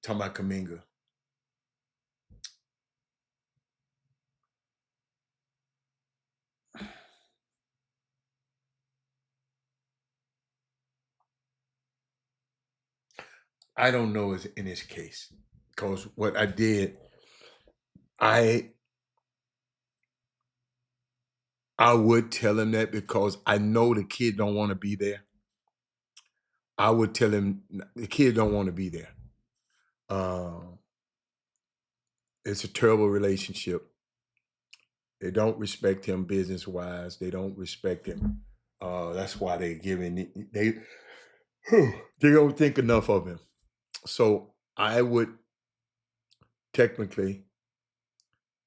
Talking about Kuminga. I don't know in his case, because what I did, I would tell him that because I know the kid don't want to be there. I would tell him the kid don't want to be there. It's a terrible relationship. They don't respect him business-wise. They don't respect him. That's why they don't think enough of him. So I would technically,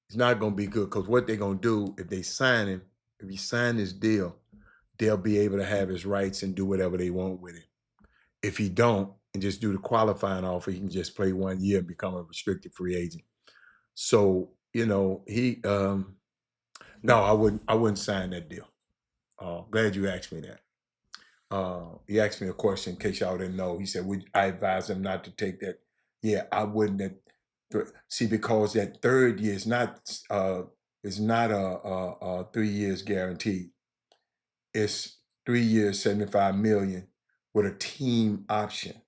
it's not going to be good, because what they're going to do if they sign him, if he sign this deal, they'll be able to have his rights and do whatever they want with it. If he don't, and just do the qualifying offer, he can just play 1 year and become a restricted free agent. So, he, no, I wouldn't sign that deal. Glad you asked me that. He asked me a question in case y'all didn't know. He said, would I advise him not to take that? Yeah, I wouldn't. See, because that third year is not a 3 years guaranteed. It's 3 years, $75 million with a team option.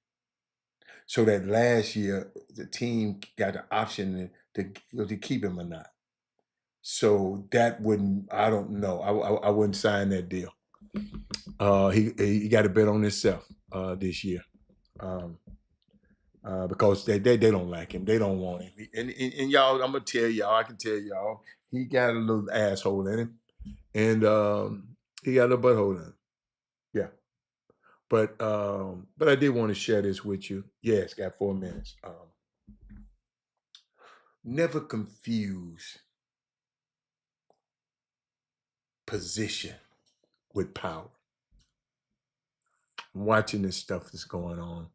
So that last year, the team got the option to keep him or not. So that wouldn't, I don't know. I wouldn't sign that deal. He got to bet on himself this year. because they don't like him. They don't want him. And y'all, I'm gonna tell y'all. I can tell y'all, he got a little asshole in him, and he got a little butthole in him. Yeah, but I did want to share this with you. Yes, got 4 minutes. Never confuse position with power. I'm watching this stuff that's going on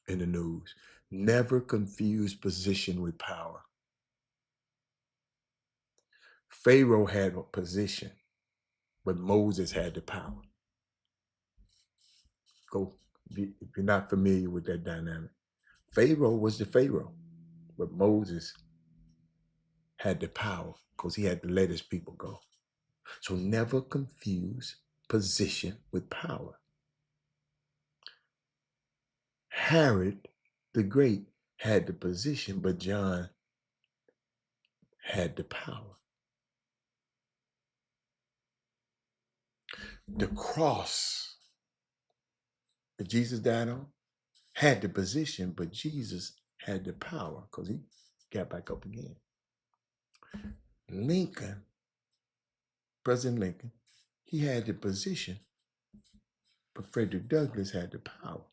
in the news. Never confuse position with power. Pharaoh had a position, but Moses had the power. Go, if you're not familiar with that dynamic. Pharaoh was the Pharaoh, but Moses had the power because he had to let his people go. So never confuse position with power. Herod the Great had the position, but John had the power. The cross that Jesus died on had the position, but Jesus had the power because he got back up again. Lincoln, President Lincoln, he had the position, but Frederick Douglass had the power.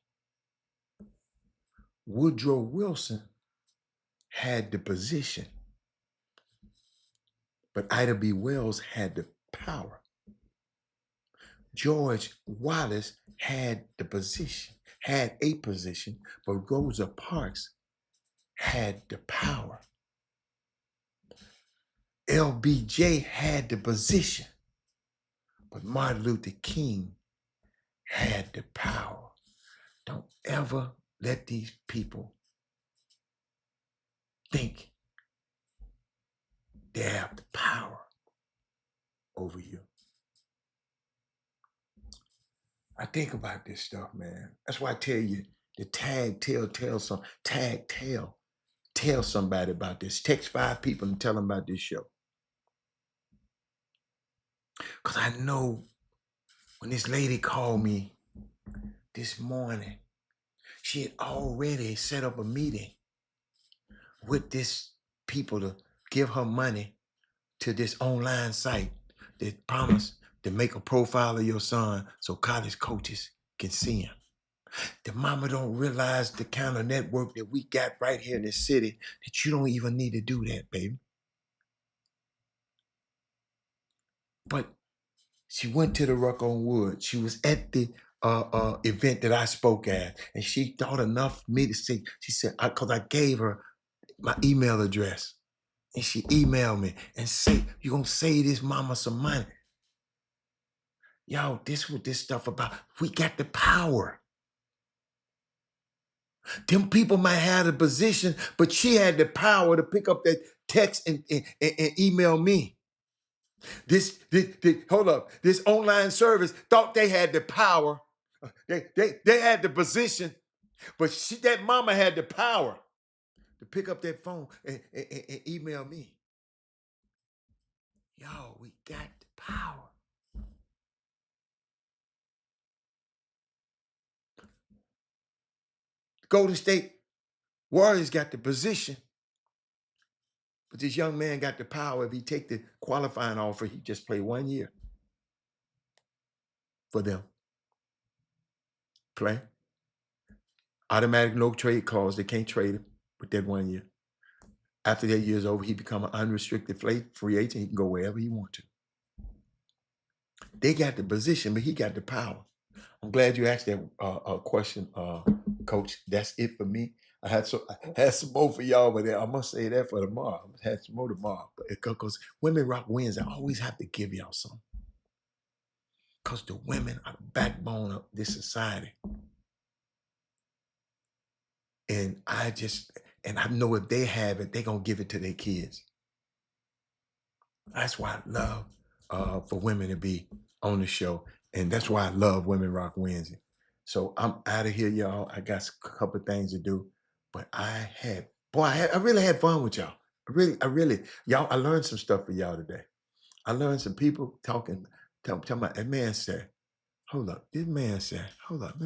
Woodrow Wilson had the position, but Ida B. Wells had the power. George Wallace had a position, but Rosa Parks had the power. LBJ had the position, but Martin Luther King had the power. Don't ever let these people think they have the power over you. I think about this stuff, man. That's why I tell you the tell somebody about this. Text 5 people and tell them about this show. Because I know when this lady called me this morning, she had already set up a meeting with this people to give her money to this online site that promised to make a profile of your son so college coaches can see him. The mama don't realize the kind of network that we got right here in this city that you don't even need to do that, baby. But she went to the Ruck on Wood. She was at the event that I spoke at, and she thought enough for me to say, she said, because I gave her my email address, and she emailed me and say, you're going to save this mama some money. Yo, this what this stuff about. We got the power. Them people might have the position, but she had the power to pick up that text and email me. This hold up. This online service thought they had the power. They had the position, but that mama had the power to pick up that phone and email me. Yo, we got the power. Golden State Warriors got the position, but this young man got the power. If he take the qualifying offer, he just play 1 year for them. Play. Automatic no trade clause. They can't trade him with that 1 year. After that year's over, he become an unrestricted free agent. He can go wherever he wants to. They got the position, but he got the power. I'm glad you asked that question, Coach. That's it for me. I had some more for y'all, but I must say that for tomorrow. I had some more tomorrow. Because Women Rock wins, I always have to give y'all some. Because the women are the backbone of this society. And I know if they have it, they're going to give it to their kids. That's why I love for women to be on the show. And that's why I love Women Rock Wednesday. So I'm out of here, y'all. I got a couple of things to do. But I really had fun with y'all. I really, y'all, I learned some stuff for y'all today. I learned some people talking about, that man said, hold up. This man said, hold up,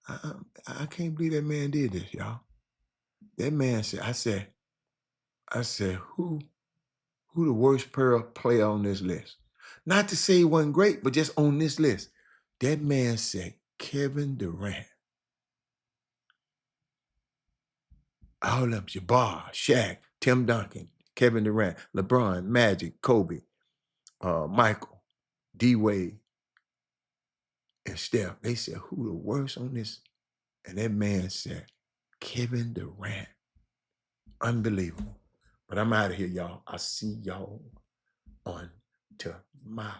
I can't believe that man did this, y'all. That man said, I said, who the worst player on this list? Not to say he wasn't great, but just on this list. That man said, Kevin Durant. All of them, Jabbar, Shaq, Tim Duncan, Kevin Durant, LeBron, Magic, Kobe, Michael, D-Wade, and Steph. They said, who the worst on this? And that man said, Kevin Durant. Unbelievable. But I'm out of here, y'all. I'll see y'all on tomorrow.